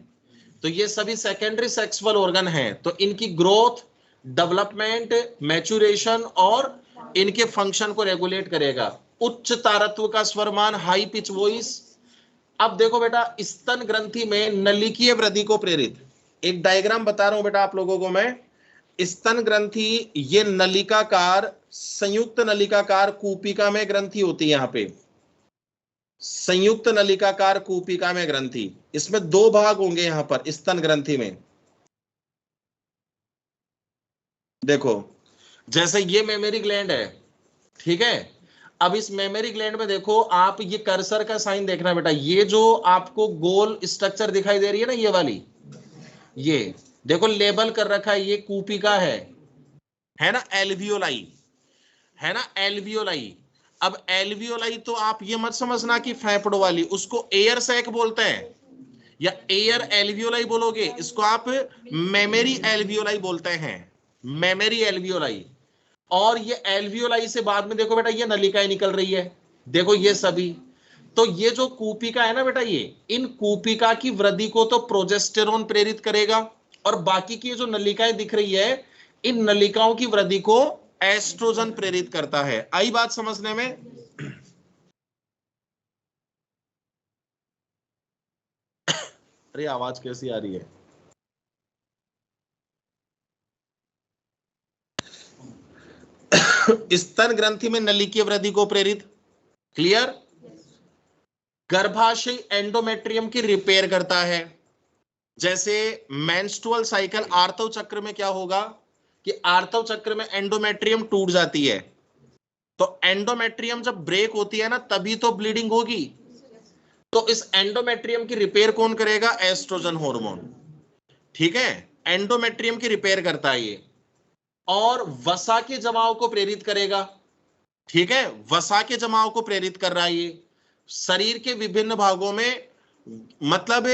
तो ये सभी सेकेंडरी सेक्सुअल ऑर्गन हैं। तो इनकी ग्रोथ, डेवलपमेंट, मैच्योरेशन और इनके फंक्शन को रेगुलेट करेगा। उच्च तारत्व का स्वरमान, हाई पिच वॉइस। अब देखो बेटा, स्तन ग्रंथि में नलिकीय वृद्धि को प्रेरित, एक डायग्राम बता रहा हूं बेटा आप लोगों को मैं। स्तन ग्रंथि ये नलिकाकार, संयुक्त नलिकाकार कूपिका में ग्रंथि होती है। यहां पे संयुक्त नलिकाकार कूपिका में ग्रंथि, इसमें दो भाग होंगे यहां पर स्तन ग्रंथि में। देखो, जैसे ये मेमरी ग्लैंड है, ठीक है। अब इस मेमरी ग्लैंड में देखो आप, ये कर्सर का साइन देखना बेटा, ये जो आपको गोल स्ट्रक्चर दिखाई दे रही है ना, ये वाली, ये देखो लेबल कर रखा है, ये कूपिका है ना, एल्वियोलाई, है ना, एल्वियोलाई। अब एल्वियोलाई तो आप ये मत समझना कि फेफड़ों वाली, उसको एयर सैक बोलते हैं, या एयर एल्वियोलाई बोलोगे, इसको आप मेमरी एल्वियोलाई बोलते हैं, मेमरी एल्वियोलाई। और ये एल्वियोलाई से बाद में देखो बेटा, ये नलिकाएं निकल रही है, देखो ये सभी। तो ये जो कूपिका है ना बेटा, ये इन कूपिका की वृद्धि को तो प्रोजेस्टेरोन प्रेरित करेगा, और बाकी की जो नलिकाएं दिख रही है, इन नलिकाओं की वृद्धि को एस्ट्रोजन प्रेरित करता है। आई बात समझने में? अरे आवाज कैसी आ रही है? स्तन ग्रंथि में नलिकीय वृद्धि को प्रेरित, क्लियर। गर्भाशय एंडोमेट्रियम की रिपेयर करता है। जैसे मेंस्ट्रुअल साइकिल, आर्तव चक्र में क्या होगा कि आर्तव चक्र में एंडोमेट्रियम टूट जाती है, तो एंडोमेट्रियम जब ब्रेक होती है ना, तभी तो ब्लीडिंग होगी। तो इस एंडोमेट्रियम की रिपेयर कौन करेगा? एस्ट्रोजन हार्मोन, ठीक है, एंडोमेट्रियम की रिपेयर करता है ये। और वसा के जमाव को प्रेरित करेगा, ठीक है, वसा के जमाव को प्रेरित कर रहा है ये शरीर के विभिन्न भागों में, मतलब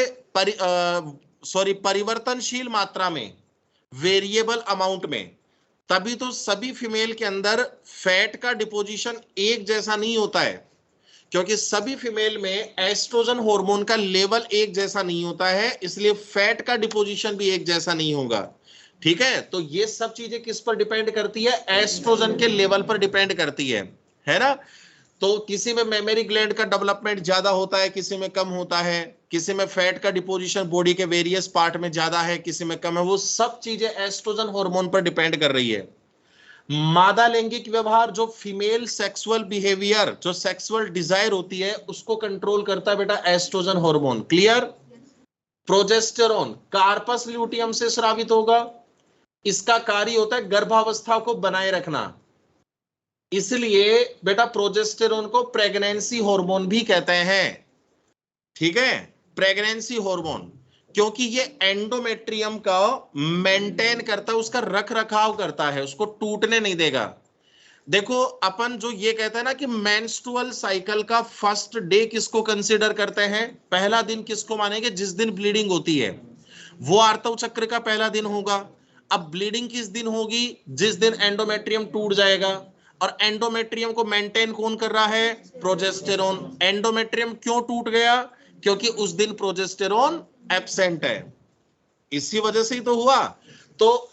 परिवर्तनशील मात्रा में, वेरिएबल अमाउंट में। तभी तो सभी फीमेल के अंदर फैट का डिपोजिशन एक जैसा नहीं होता है, क्योंकि सभी फीमेल में एस्ट्रोजन हार्मोन का लेवल एक जैसा नहीं होता है, इसलिए फैट का डिपोजिशन भी एक जैसा नहीं होगा। ठीक है, तो ये सब चीजें किस पर डिपेंड करती है? एस्ट्रोजन के लेवल पर डिपेंड करती है ना। तो किसी में मेमरी ग्लैंड का डेवलपमेंट ज्यादा होता है, किसी में कम होता है, किसी में फैट का डिपोजिशन बॉडी के वेरियस पार्ट में ज्यादा है, किसी में कम है। वो सब चीजें एस्ट्रोजन हार्मोन पर डिपेंड कर रही है। मादा लैंगिक व्यवहार, जो फीमेल सेक्सुअल बिहेवियर, जो सेक्सुअल डिजायर होती है, उसको कंट्रोल करता है बेटा oestrogen hormone, clear. Progesterone corpus luteum से स्रावित होगा, इसका कार्य होता है गर्भावस्था को बनाए रखना, इसलिए बेटा प्रोजेस्टेरोन को प्रेगनेंसी हार्मोन भी कहते हैं, ठीक है, प्रेगनेंसी हार्मोन, क्योंकि ये एंडोमेट्रियम का मेंटेन करता है, उसका रख रखाव करता है, उसको टूटने नहीं देगा। देखो अपन जो ये कहते हैं ना कि मेंस्ट्रुअल साइकिल का फर्स्ट डे किसको कंसीडर करते हैं, पहला दिन किसको मानेंगे? जिस दिन ब्लीडिंग होती है, वो आर्तव चक्र का पहला दिन होगा। अब ब्लीडिंग किस दिन होगी? जिस दिन एंडोमेट्रियम टूट जाएगा। और एंडोमेट्रियम को मेंटेन कौन कर रहा है? प्रोजेस्टेरोन। एंडोमेट्रियम क्यों टूट गया? क्योंकि उस दिन प्रोजेस्टेरोन एब्सेंट है, इसी वजह से ही तो हुआ। तो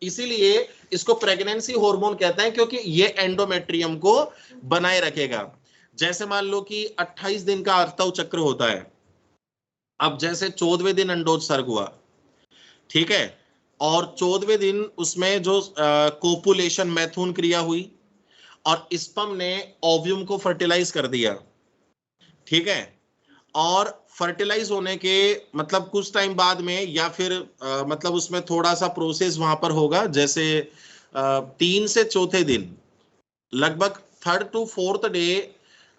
इसीलिए इसको प्रेगनेंसी हार्मोन कहते हैं, क्योंकि ये एंडोमेट्रियम को बनाए रखेगा। जैसे मान लो कि 28 दिन का आर्तव चक्र होता है, अब जैसे 14वें दिन अंडोत्सर्ग हुआ, ठीक है, और 14वें दिन उसमें जो कोपुलेशन मैथुन क्रिया हुई, और स्पर्म ने ओव्यूम को फर्टिलाइज कर दिया, ठीक है, और फर्टिलाइज होने के मतलब कुछ टाइम बाद में या फिर मतलब उसमें थोड़ा सा प्रोसेस वहां पर होगा, जैसे 3 से चौथे दिन, लगभग 3rd to 4th day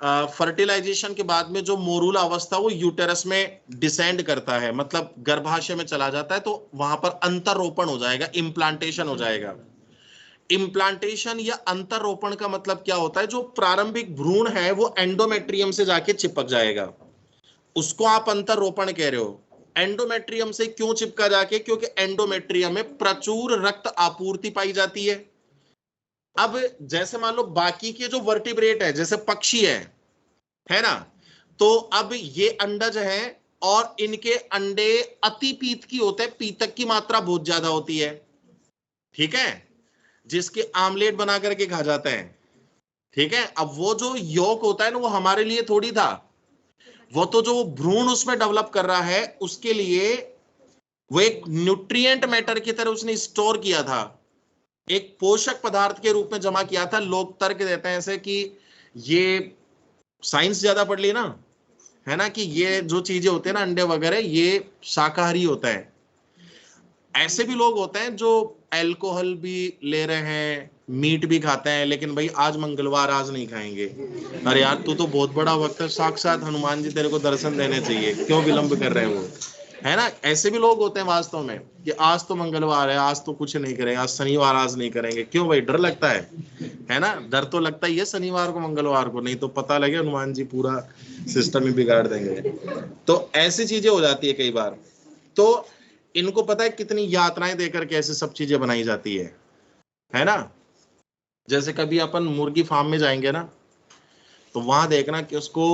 fertilisation के बाद में जो मोरूल अवस्था वो यूटेरस में डिसेंड करता है, मतलब गर्भाशय में चला जाता है, तो वहां पर अंतरोपण हो जाएगा, इम्प्लांटेशन हो जाएगा। इम्प्लांटेशन या अंतरोपण का मतलब क्या होता है, जो प्रारंभिक भ्रूण है वो एंडोमेट्रियम से जाके चिपक जाएगा, उसको आप अंतरोपण कह रहे हो। एंडोमेट्रियम से क्यों चिपका जाके, क्योंकि एंडोमेट्रियम में प्रचुर रक्त आपूर्ति पाई जाती है। अब जैसे मान लो बाकी के जो वर्टिब्रेट है, जैसे पक्षी है ना, तो अब ये अंडज है और इनके अंडे अति पीत की होते हैं, पीतक की मात्रा बहुत ज्यादा होती है, ठीक है, जिसके आमलेट बना करके खा जाते हैं, ठीक है। अब वो जो यौक होता है ना, वो हमारे लिए थोड़ी था, वो तो जो भ्रूण उसमें डेवलप कर रहा है उसके लिए वो एक न्यूट्रिएंट मैटर की तरह उसने स्टोर किया था, एक पोषक पदार्थ के रूप में जमा किया था। लोग तर्क देते हैं ऐसे कि ये साइंस ज्यादा पढ़ ली ना, है ना, कि ये जो चीजें होते हैं ना अंडे वगैरह ये शाकाहारी होता है। ऐसे भी लोग होते हैं जो अल्कोहल भी ले रहे हैं, मीट भी खाते हैं, लेकिन भाई आज मंगलवार, आज नहीं खाएंगे। अरे यार तू तो बहुत बड़ा वक्त है, साक्षात हनुमान जी तेरे को दर्शन देने चाहिए, क्यों विलंब कर रहे हैं वो, है ना। ऐसे भी लोग होते हैं वास्तव में कि आज तो मंगलवार है, आज तो कुछ नहीं करेंगे, आज शनिवार, आज नहीं करेंगे। क्यों भाई, डर लगता है ना, डर तो लगता ही है शनिवार को मंगलवार को, नहीं तो पता लगे हनुमान जी पूरा सिस्टम ही बिगाड़ देंगे। तो ऐसी चीजें हो जाती है कई बार। तो इनको पता है कितनी यातनाएं देकर के ऐसे सब चीजें बनाई जाती है ना। जैसे कभी अपन मुर्गी फार्म में जाएंगे ना, तो वहां देखना कि उसको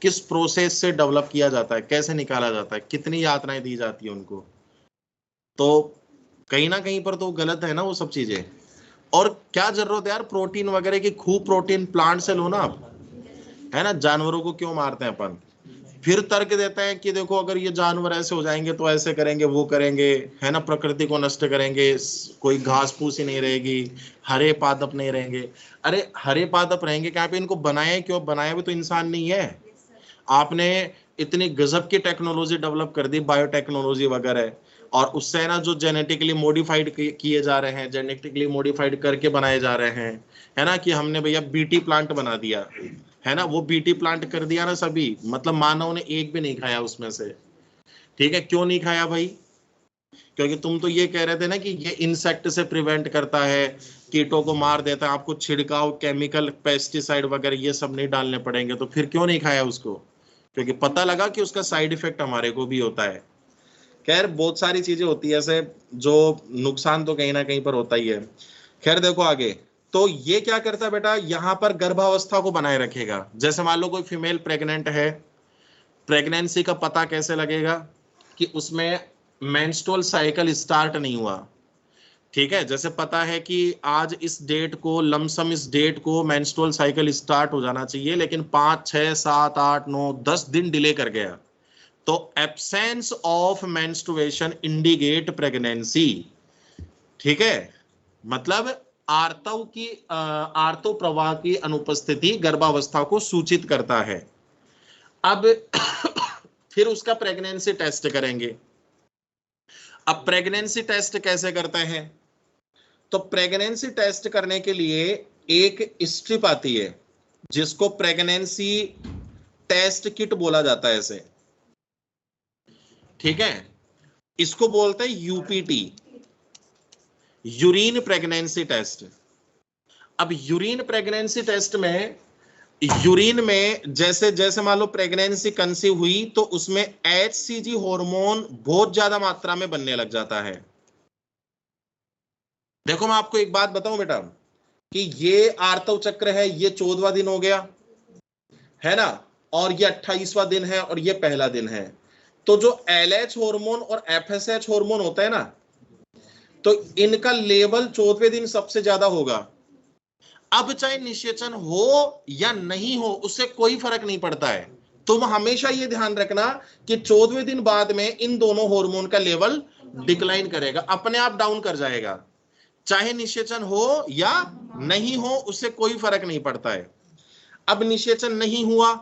किस प्रोसेस से डेवलप किया जाता है, कैसे निकाला जाता है, कितनी यातनाएं दी जाती है उनको। तो कहीं ना कहीं पर तो गलत है ना वो सब चीजें। और क्या जरूरत है यार प्रोटीन वगैरह की, खूब प्रोटीन प्लांट से लो ना आप, है ना, जानवरों को क्यों मारते हैं अपन। फिर तर्क देते हैं कि देखो अगर ये जानवर ऐसे हो जाएंगे तो ऐसे करेंगे, वो करेंगे, है ना, प्रकृति को नष्ट करेंगे, कोई घास फूस ही नहीं रहेगी, हरे पादप नहीं रहेंगे। अरे हरे पादप रहेंगे क्या पे, इनको बनाए क्यों, बनाए भी तो इंसान नहीं है। आपने इतनी गजब की टेक्नोलॉजी डेवलप कर दी, बायोटेक्नोलॉजी वगैरह, और उससे है ना जो जेनेटिकली मॉडिफाइड किए जा रहे हैं, जेनेटिकली मॉडिफाइड करके बनाए जा रहे हैं, है ना, कि हमने भैया बीटी प्लांट बना दिया, है ना, वो बीटी प्लांट कर दिया ना सभी, मतलब मानव ने एक भी नहीं खाया उसमें से। ठीक है, क्यों नहीं खाया भाई, क्योंकि तुम तो ये कह रहे थे ना कि ये इंसेक्ट से प्रिवेंट करता है, कीटों को मार देता है, आपको छिड़काव केमिकल पेस्टिसाइड वगैरह ये सब नहीं डालने पड़ेंगे, तो फिर क्यों नहीं खाया उसको, क्योंकि पता लगा कि उसका साइड इफेक्ट हमारे को भी होता है। खैर बहुत सारी चीजें होती है ऐसे, जो नुकसान तो कहीं ना कहीं पर होता ही है। खैर देखो आगे, तो ये क्या करता है बेटा, यहां पर गर्भावस्था को बनाए रखेगा। जैसे मान लो कोई फीमेल प्रेग्नेंट है, प्रेगनेंसी का पता कैसे लगेगा, कि उसमें मेंस्ट्रुअल साइकिल स्टार्ट नहीं हुआ, ठीक है। जैसे पता है कि आज इस डेट को, लमसम इस डेट को मेंस्ट्रुअल साइकिल स्टार्ट हो जाना चाहिए, लेकिन 5, 6, 7, 8, 9, 10 दिन डिले कर गया, तो absence of menstruation indicate pregnancy, ठीक है। मतलब आर्तव प्रवाह की अनुपस्थिति गर्भावस्था को सूचित करता है। अब फिर उसका प्रेगनेंसी टेस्ट करेंगे। अब प्रेगनेंसी टेस्ट कैसे करते हैं, तो प्रेगनेंसी टेस्ट करने के लिए एक स्ट्रिप आती है जिसको प्रेगनेंसी टेस्ट किट बोला जाता है इसे, ठीक है। इसको बोलते हैं यूपीटी, यूरिन प्रेगनेंसी टेस्ट। अब यूरिन प्रेगनेंसी टेस्ट में, यूरिन में जैसे जैसे मान लो प्रेगनेंसी कंसीव हुई तो उसमें HCG हार्मोन बहुत ज्यादा मात्रा में बनने लग जाता है। देखो मैं आपको एक बात बताऊं बेटा, कि ये आर्तव चक्र है, ये 14वां दिन हो गया, है ना, और ये 28वां दिन है, और ये पहला दिन है। तो जो LH हार्मोन और FSH हार्मोन होता है ना, तो इनका लेवल 14वें दिन सबसे ज्यादा होगा। अब चाहे निषेचन हो या नहीं हो उससे कोई फर्क नहीं पड़ता है, तुम हमेशा ये ध्यान रखना कि 14वें दिन बाद में इन दोनों हार्मोन का लेवल डिक्लाइन करेगा, अपने आप डाउन कर जाएगा, चाहे निषेचन हो या नहीं हो उससे कोई फर्क नहीं पड़ता है। अब निषेचन नहीं हुआ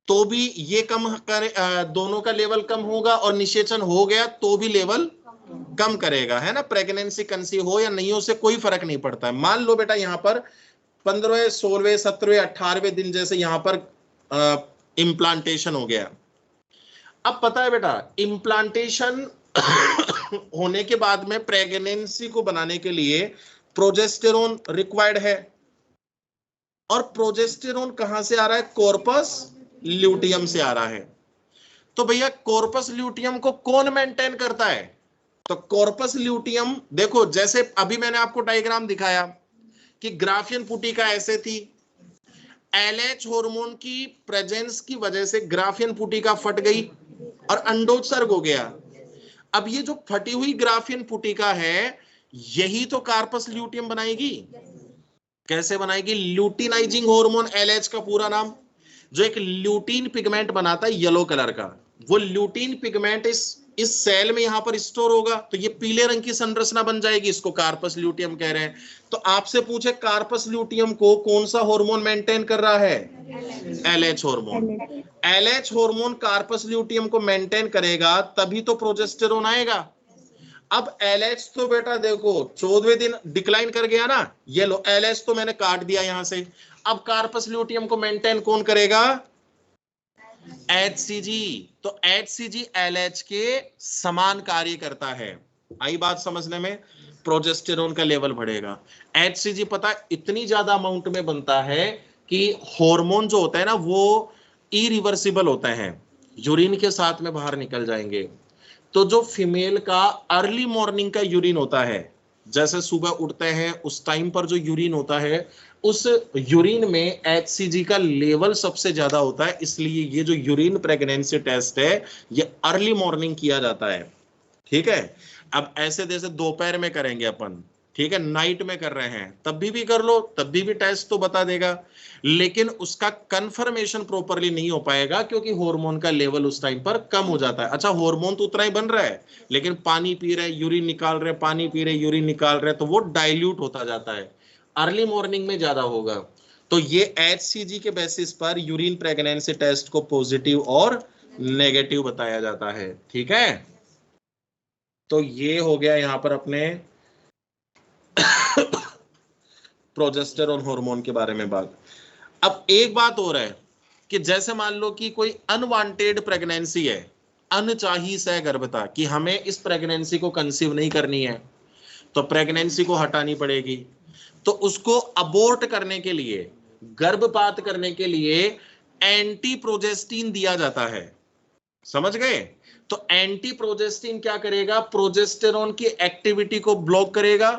तो भी ये कम करे, दोनों का लेवल कम होगा, और निषेचन हो गया तो भी लेवल कम करेगा, है ना। प्रेगनेंसी कंसीव हो या नहीं हो से कोई फर्क नहीं पड़ता है। मान लो बेटा यहाँ पर 15वें 16वें 17वें 18वें दिन जैसे यहाँ पर इम्प्लांटेशन हो गया। अब पता है बेटा, इम्प्लांटेशन होने के बाद में प्रेगनेंसी को बनाने के लिए प्रोजेस्टेरोन रिक्वायर्ड है, और प्रोजेस्टेरोन कहां से आ रहा है? कॉर्पस ल्यूटियम से आ रहा है। तो भैया कॉर्पस ल्यूटियम को कौन मेंटेन करता है? तो कॉर्पस ल्यूटियम, देखो जैसे अभी मैंने आपको डायग्राम दिखाया कि ग्राफियन पुटिका ऐसे थी, एलएच हार्मोन की प्रेजेंस की वजह से ग्राफियन पुटिका फट गई और अंडोत्सर्ग हो गया। अब ये जो फटी हुई ग्राफियन पुटिका है, यही तो कार्पस ल्यूटियम बनाएगी। कैसे बनाएगी? ल्यूटिनाइजिंग हार्मोन, एलएच का पूरा नाम, जो एक ल्यूटीन पिगमेंट बनाता है येलो कलर का, वो ल्यूटीन पिगमेंट इस सेल में यहां पर स्टोर होगा, तो ये पीले रंग की संरचना बन जाएगी, इसको कार्पस ल्यूटियम कह रहे हैं। तो आपसे पूछे कार्पस ल्यूटियम को कौन सा हार्मोन मेंटेन कर रहा है? LH hormone. LH hormone corpus luteum को मेंटेन करेगा, तभी तो प्रोजेस्टेरोन आएगा। अब एलएच तो बेटा देखो 14वें दिन डिक्लाइन कर गया ना, ये लो एलएच तो मैंने काट दिया यहां से। अब कार्पस ल्यूटियम को मेंटेन कौन करेगा? HCG। तो HCG LH के समान कार्य करता है। आई बात समझने में? प्रोजेस्टेरोन का लेवल बढ़ेगा। HCG पता इतनी ज्यादा अमाउंट में बनता है कि हार्मोन जो होता है ना वो इरिवर्सिबल होता है, यूरिन के साथ में बाहर निकल जाएंगे। तो जो फीमेल का अर्ली मॉर्निंग का यूरिन होता है, जैसे सुबह उठते हैं उस टाइम पर जो यूरिन होता है, उस यूरिन में HCG का लेवल सबसे ज्यादा होता है। इसलिए ये जो यूरिन प्रेगनेंसी टेस्ट है ये अर्ली मॉर्निंग किया जाता है। ठीक है। अब ऐसे जैसे दोपहर में करेंगे अपन, ठीक है, नाइट में कर रहे हैं तब भी कर लो, तब भी टेस्ट तो बता देगा, लेकिन उसका कंफर्मेशन प्रॉपरली नहीं हो पाएगा क्योंकि हार्मोन का लेवल उस टाइम पर कम हो जाता है। अच्छा हार्मोन तो उतना ही बन रहा है, लेकिन पानी पी रहे यूरिन निकाल रहे, पानी पी रहे यूरिन निकाल रहे, तो वो डाइल्यूट होता जाता है, अर्ली मॉर्निंग में ज्यादा होगा। तो ये HCG के बेसिस पर यूरिन प्रेगनेंसी टेस्ट को पॉजिटिव और नेगेटिव बताया जाता है। ठीक है, तो ये हो गया यहां पर अपने प्रोजेस्टेरोन हार्मोन के बारे में बात। अब एक बात और है कि जैसे मान लो कि कोई अनवांटेड प्रेगनेंसी है, अनचाही सहगर्भता, कि हमें इस प्रेगनेंसी को कंसीव नहीं करनी है, तो प्रेगनेंसी को हटानी पड़ेगी। तो उसको अबॉर्ट करने के लिए, गर्भपात करने के लिए एंटी प्रोजेस्टिन दिया जाता है। समझ गए? तो एंटी प्रोजेस्टिन क्या करेगा? प्रोजेस्टेरोन की एक्टिविटी को ब्लॉक करेगा।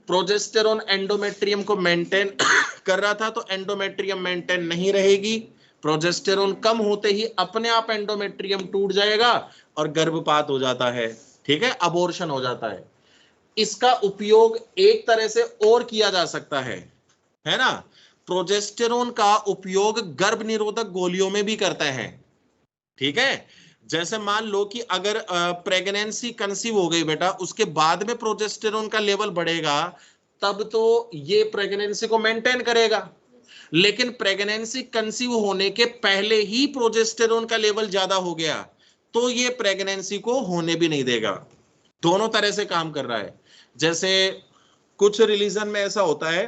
प्रोजेस्टेरोन एंडोमेट्रियम को मेंटेन कर रहा था, तो एंडोमेट्रियम मेंटेन नहीं रहेगी। प्रोजेस्टेरोन कम होते ही अपने आप एंडोमेट्रियम टूट जाएगा और गर्भपात हो जाता है। ठीक है, अबॉर्शन हो जाता है। इसका उपयोग एक तरह से और किया जा सकता है ना। प्रोजेस्टेरोन का उपयोग गर्भ निरोधक गोलियों में भी करते हैं। ठीक है, जैसे मान लो कि अगर प्रेगनेंसी कंसीव हो गई बेटा, उसके बाद में प्रोजेस्टेरोन का लेवल बढ़ेगा, तब तो ये प्रेगनेंसी को मेंटेन करेगा। लेकिन प्रेगनेंसी कंसीव होने के पहले ही प्रोजेस्टेरोन का लेवल ज्यादा हो गया, तो ये प्रेगनेंसी को होने भी नहीं देगा। दोनों तरह से काम कर रहा है। जैसे कुछ रिलीजन में ऐसा होता है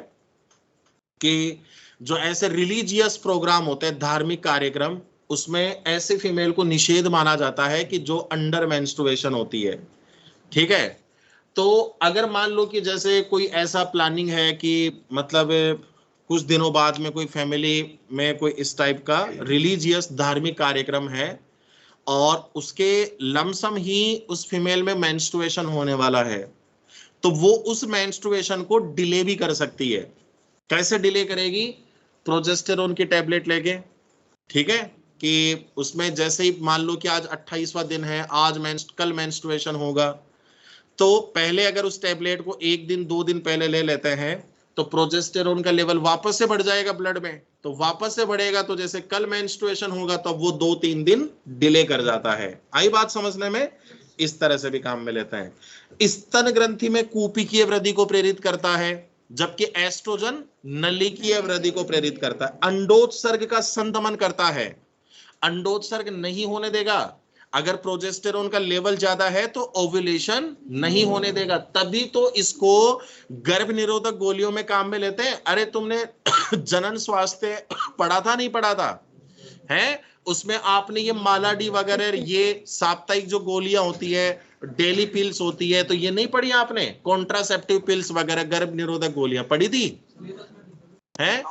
कि जो ऐसे रिलीजियस प्रोग्राम होते हैं, धार्मिक कार्यक्रम, उसमें ऐसे फीमेल को निषेध माना जाता है कि जो अंडर मेंस्ट्रुएशन होती है। ठीक है, तो अगर मान लो कि जैसे कोई ऐसा प्लानिंग है कि मतलब कुछ दिनों बाद में कोई फैमिली में कोई इस टाइप का रिलीजियस धार्मिक कार्यक्रम है और उसके लमसम ही उस फीमेल में मेंस्ट्रुएशन होने वाला है, तो वो उस मेंस्ट्रुएशन को डिले भी कर सकती है। कैसे डिले करेगी? प्रोजेस्टेरोन की टैबलेट लेके। ठीक है, कि उसमें जैसे ही मान लो कि आज 28वां दिन है, कल मेंस्ट्रुएशन होगा, तो पहले अगर उस टैबलेट को 1 दिन 2 दिन पहले ले लेते हैं तो प्रोजेस्टेरोन का लेवल वापस से बढ़ जाएगा ब्लड में, तो वापस से बढ़ेगा, तो जैसे कल मेंस्ट्रुएशन होगा तो वो 2-3 दिन डिले कर जाता है। आई बात समझने में? इस तरह से भी काम में लेते हैं। स्तन ग्रंथि में कुपिकीय वृद्धि को प्रेरित करता है, जबकि एस्ट्रोजन नलिकीय वृद्धि को प्रेरित करता है। अंडोत्सर्ग का संदमन करता है। अंडोत्सर्ग नहीं होने देगा। अगर प्रोजेस्टेरोन का लेवल ज्यादा है तो ओव्यूलेशन नहीं होने देगा। तभी तो इसको गर्भ निरोधक गोलियों में काम में लेते हैं। अरे तुमने जनन स्वास्थ्य पढ़ा था, नहीं पढ़ा था? है उसमें आपने ये मालाडी वगैरह, ये साप्ताहिक जो गोलियां होती है, डेली पिल्स होती है, तो ये नहीं पढ़ी आपने? कॉन्ट्रासेप्टिव पिल्स वगैरह, गर्भ निरोधक गोलियां पढ़ी थी? हैं?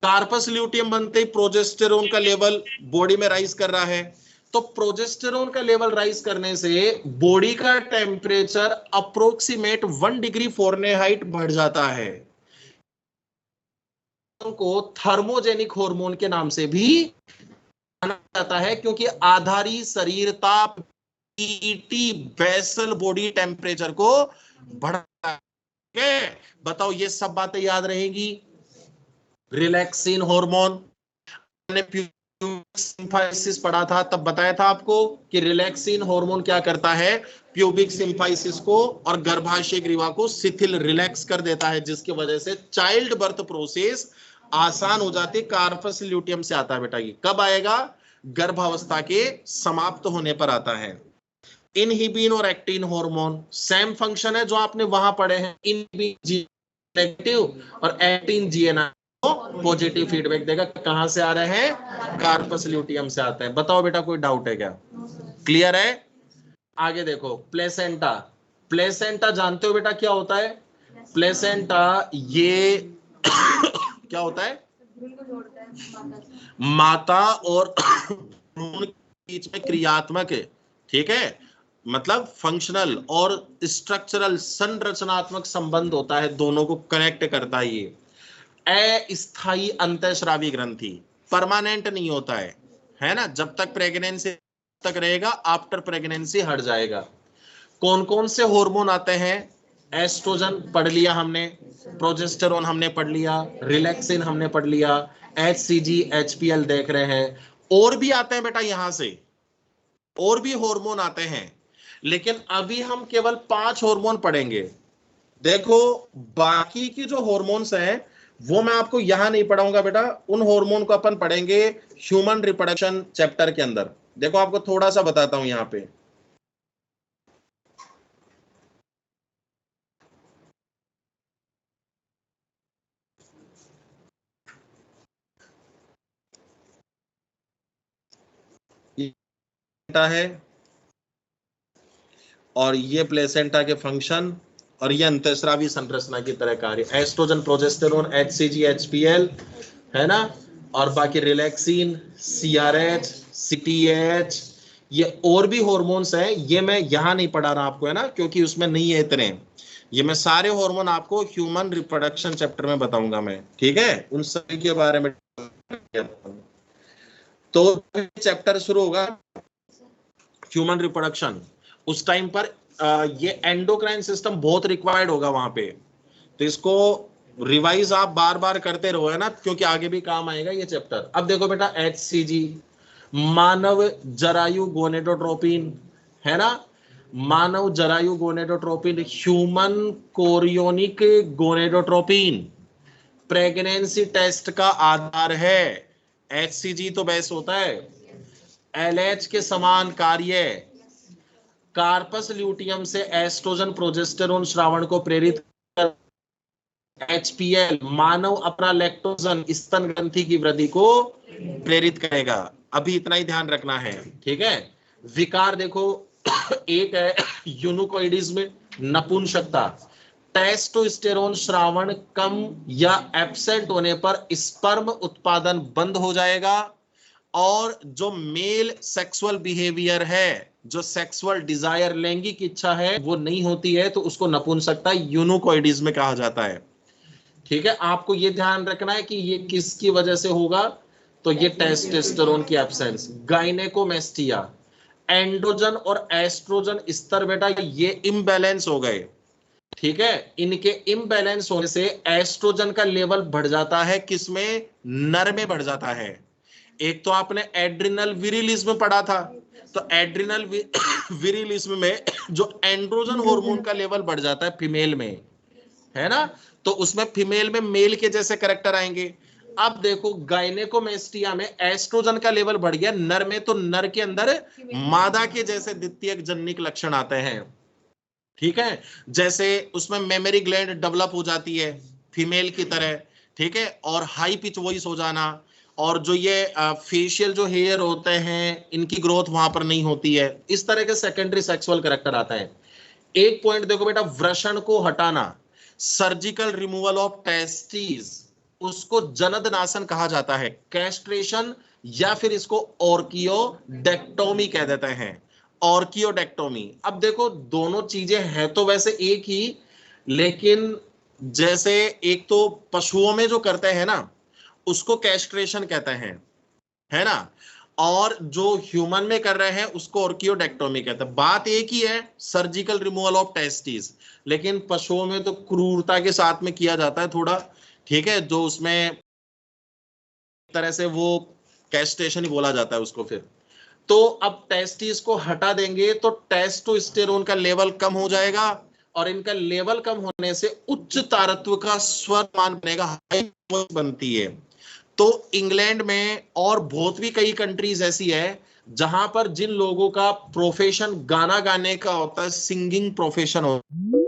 कार्पस ल्यूटियम बनते ही प्रोजेस्टेरोन का लेवल बॉडी में राइज कर रहा है। तो प्रोजेस्टेरोन का लेवल राइज करने से बॉडी का टेम्परेचर अप्रोक्सीमेट 1 डिग्री फ़ारेनहाइट बढ़ जाता है। को थर्मोजेनिक हार्मोन के नाम से भी जाना जाता है, क्योंकि आधारी शरीर ताप पीटी बेसल बॉडी टेम्परेचर को बढ़ाता है। बताओ ये सब बातें याद रहेंगी। रिलैक्सिन हार्मोन, सिम्फाइसिस पढ़ा था, तब बताया था आपको कि रिलैक्सिन हार्मोन क्या करता है, प्यूबिक सिम्फाइसिस को और गर्भाशय ग्रीवा को शिथिल रिलैक्स कर देता है, जिसकी वजह से चाइल्ड बर्थ प्रोसेस आसान हो जाती है। कार्पस ल्यूटियम से आता है बेटा। ये कब आएगा? गर्भावस्था के समाप्त होने पर आता है। इनहिबिन और एक्टिन हार्मोन सेम फंक्शन है जो आपने वहां पढ़े हैं। इनहिबिन नेगेटिव और एक्टिन जीएनआर पॉजिटिव फीडबैक देगा। कहां से आ रहे हैं? कार्पस ल्यूटियम से आते हैं। बताओ बेटा कोई डाउट है क्या? क्लियर है? आगे देखो, प्लेसेंटा। प्लेसेंटा जानते हो बेटा क्या होता है? प्लेसेंटा ये क्या होता है? माता और भ्रूण के बीच में क्रियात्मक है, ठीक है, मतलब फंक्शनल और स्ट्रक्चरल संरचनात्मक संबंध होता है, दोनों को कनेक्ट करता है। ये अस्थायी अंतःस्रावी ग्रंथि, परमानेंट नहीं होता है ना? जब तक प्रेगनेंसी तक रहेगा, आफ्टर प्रेगनेंसी हट जाएगा। कौन कौन से हार्मोन आते हैं? एस्ट्रोजन पढ़ लिया हमने, प्रोजेस्टेरोन हमने पढ़ लिया, रिलैक्सिन हमने पढ़ लिया, HCG HPL देख रहे हैं। और भी आते हैं बेटा, यहां से और भी हार्मोन आते हैं, लेकिन अभी हम केवल 5 हार्मोन पढ़ेंगे। देखो बाकी की जो हार्मोन्स हैं वो मैं आपको यहां नहीं पढ़ाऊंगा बेटा, उन हार्मोन को अपन पढ़ेंगे ह्यूमन रिप्रोडक्शन चैप्टर के अंदर। देखो आपको थोड़ा सा बताता हूं यहां पे। है और ये प्लेसेंटा के फंक्शन और ये अंतःस्रावी संरचना की तरह कार्य। एस्ट्रोजन, प्रोजेस्टेरोन, HCG HPL है ना, और बाकी रिलैक्सिन, CRH, CTH, ये और भी हार्मोन्स हैं। ये मैं यहां नहीं पढ़ा रहा आपको, है ना, क्योंकि उसमें नहीं है इतने। ये मैं सारे हार्मोन आपको ह्यूमन रिप्रोडक्शन चैप्टर में बताऊंगा मैं, ठीक है, उन सभी के बारे में। तो चैप्टर शुरू होगा ह्यूमन रिप्रोडक्शन, उस टाइम पर ये एंडोक्राइन सिस्टम बहुत रिक्वायर्ड होगा वहां पे। तो इसको रिवाइज आप बार बार करते रहो, है ना, क्योंकि आगे भी काम आएगा ये चैप्टर। अब देखो बेटा, HCG मानव जरायु गोनेडोट्रोपिन, है ना, मानव जरायु gonadotropin, human chorionic gonadotropin pregnancy test का आधार है। HCG तो बेस होता है। LH के समान कार्य कार्पस ल्यूटियम से एस्ट्रोजन प्रोजेस्टेरोन श्रावण को प्रेरित कर, HPL मानव अपना लैक्टोजन स्तन ग्रंथि की वृद्धि को प्रेरित करेगा। अभी इतना ही ध्यान रखना है, ठीक है। विकार देखो, एक है यूनुकोइडिज्म, नपुंसकता। टेस्टोस्टेरोन श्रावण कम या एब्सेंट होने पर स्पर्म उत्पादन बंद हो जाएगा, और जो मेल सेक्सुअल बिहेवियर है, जो सेक्सुअल डिजायर, लैंगिक इच्छा है, वो नहीं होती है, तो उसको नपुंसकता यूनुकोइडिज्म कहा जाता है, ठीक है। आपको ये ध्यान रखना है कि ये किसकी वजह से होगा, तो ये टेस्टोस्टेरोन की एब्सेंस। गायनेकोमेस्टिया, एंड्रोजन और एस्ट्रोजन स्तर बेटा ये इम्बैलेंस हो गए, ठीक है, इनके इम्बैलेंस होने से एस्ट्रोजन का लेवल बढ़ जाता है, किसमें, नर में बढ़ जाता है। एक तो आपने एड्रिनल विरिलिज्म पढ़ा था, तो एड्रिनल विरिलिज्म में जो एंड्रोजन हार्मोन का लेवल बढ़ जाता है फीमेल में, है ना, तो उसमें फीमेल में मेल के जैसे करेक्टर आएंगे। अब देखो गायनेकोमेस्टिया में एस्ट्रोजन का लेवल बढ़ गया नर में, तो नर के अंदर मादा के जैसे द्वितीयक जनिक लक्षण आते हैं। ठीक है, जैसे उसमें मेमोरी ग्लैंड डेवलप हो जाती है फीमेल की तरह, ठीक है, और हाई पिच वॉइस हो जाना, और जो ये फेशियल जो हेयर होते हैं इनकी ग्रोथ वहां पर नहीं होती है, इस तरह के सेकेंडरी सेक्सुअल करेक्टर आता है। एक पॉइंट देखो बेटा, वृषण को हटाना, सर्जिकल रिमूवल ऑफ टेस्टिस, उसको जनद नाशन कहा जाता है, कैस्ट्रेशन, या फिर इसको ऑर्कियोडेक्टोमी कह देते हैं, ऑर्कियोडेक्टोमी। अब देखो दोनों चीजें हैं तो वैसे एक ही, लेकिन जैसे एक तो पशुओं में जो करते हैं ना उसको कैस्ट्रेशन कहते हैं, है ना, और जो ह्यूमन में कर रहे हैं उसको ऑर्कियोडेक्टोमी कहते हैं। बात एक ही है, सर्जिकल रिमूवल ऑफ टेस्टिस, लेकिन पशुओं में तो क्रूरता के साथ में किया जाता है थोड़ा, ठीक है, जो उसमें तरह से वो कैस्ट्रेशन ही बोला जाता है उसको। फिर तो अब टेस्टिस को हटा देंगे तो टेस्टोस्टेरोन का लेवल कम हो जाएगा, और इनका लेवल कम होने से उच्च तारत्व का स्वर मान बनेगा, हाई बनती है। तो इंग्लैंड में और बहुत भी कई कंट्रीज ऐसी है जहां पर जिन लोगों का प्रोफेशन गाना गाने का होता है, सिंगिंग प्रोफेशन होता है,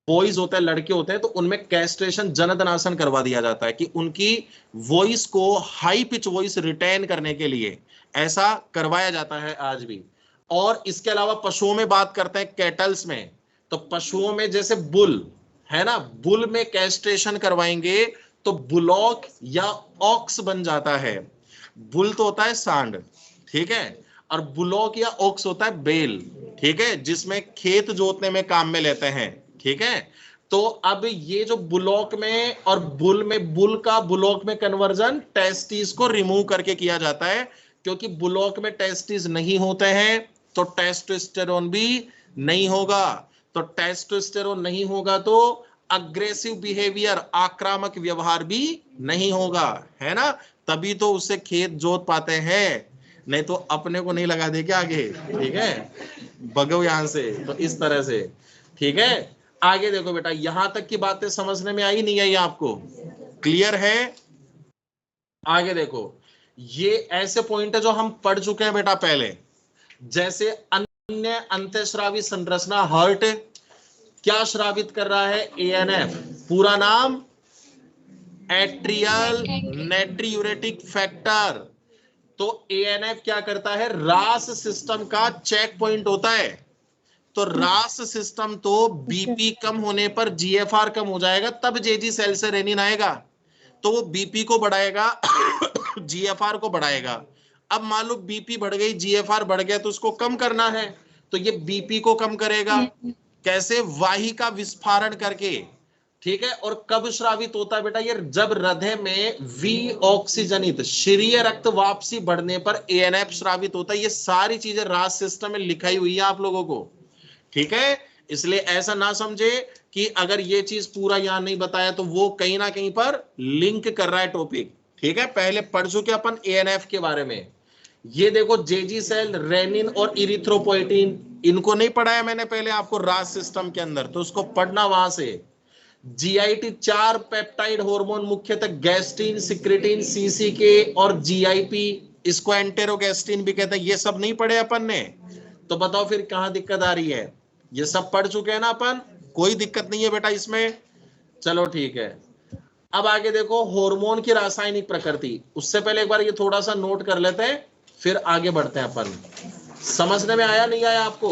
वॉइस होता है, लड़के होते हैं, तो उनमें कैस्ट्रेशन जनदनासन करवा दिया जाता है कि उनकी वॉइस को हाई पिच वॉइस रिटेन करने के लिए ऐसा करवाया जाता है आज भी। और इसके अलावा पशुओं में बात करते हैं, कैटल्स में, तो पशुओं में जैसे बुल है ना, बुल में कैस्ट्रेशन करवाएंगे तो बुलॉक या ऑक्स बन जाता है। बुल तो होता है सांड, ठीक है, और बुलॉक या ऑक्स होता है बेल, ठीक है, जिसमें खेत जोतने में काम में लेते हैं, ठीक है। तो अब ये जो बुलॉक में और बुल में, बुल का बुलॉक में कन्वर्जन टेस्टिस को रिमूव करके किया जाता है, क्योंकि बुलॉक में टेस्टिस नहीं होते हैं तो टेस्टोस्टेरोन भी नहीं होगा, तो टेस्टोस्टेरोन नहीं होगा तो अग्रेसिव बिहेवियर, आक्रामक व्यवहार भी नहीं होगा, है ना, तभी तो उससे खेत जोत पाते हैं, नहीं तो अपने को नहीं लगा दे क्या आगे, ठीक है, भगो यहां से। तो इस तरह से, ठीक है। आगे देखो बेटा, यहां तक की बातें समझने में आई नहीं आई आपको, क्लियर है? आगे देखो, ये ऐसे पॉइंट है जो हम पढ़ चुके हैं बेटा पहले, जैसे अन्य अंतःस्रावी संरचना, हार्ट क्या श्रावित कर रहा है, एएनएफ, पूरा नाम एट्रियल नेट्रियूरेटिक फैक्टर। तो एएनएफ क्या करता है, रास सिस्टम का चेक पॉइंट होता है, तो रास सिस्टम तो बीपी कम होने पर जीएफआर कम हो जाएगा, तब जेजी सेल से रेनिन आएगा, तो वो बीपी को बढ़ाएगा जीएफआर को बढ़ाएगा। अब मान लो बीपी बढ़ गई, जीएफआर बढ़ गया, तो उसको कम करना है, तो ये बीपी को कम करेगा, कैसे, वाहिका विस्फारण करके, ठीक है। और कब श्रावित होता है बेटा, ये जब हृदय में वी ऑक्सीजनित शीरीय रक्त वापसी बढ़ने पर एएनएफ श्रावित होता है। ये सारी चीजें रास सिस्टम में लिखाई हुई है आप लोगों को, ठीक है, इसलिए ऐसा ना समझे कि अगर ये चीज पूरा यहां नहीं बताया तो वो कहीं ना कहीं पर लिंक कर रहा है टॉपिक, ठीक है। पहले पढ़ चुके अपन एएनएफ के बारे में। ये देखो जेजी सेल, रेनिन और इरिथ्रोपोइटिन, इनको नहीं पढ़ाया मैंने पहले आपको रास सिस्टम के अंदर, तो उसको पढ़ना वहां से। जीआईटी, 4 पेप्टाइड हार्मोन मुख्यतः गैस्ट्रिन, सिक्रेटिन, सीसीके और जीआईपी, इसको एंटेरोगैस्ट्रिन भी कहते हैं, ये सब नहीं पढ़े अपन ने, तो बताओ फिर कहां दिक्कत आ रही है, ये सब पढ़ चुके हैं ना अपन, कोई दिक्कत नहीं है बेटा इसमें, चलो ठीक है। अब आगे देखो हार्मोन की रासायनिक प्रकृति, उससे पहले एक बार ये थोड़ा सा नोट कर लेते हैं, फिर आगे बढ़ते हैं अपन। समझने में आया नहीं आया आपको?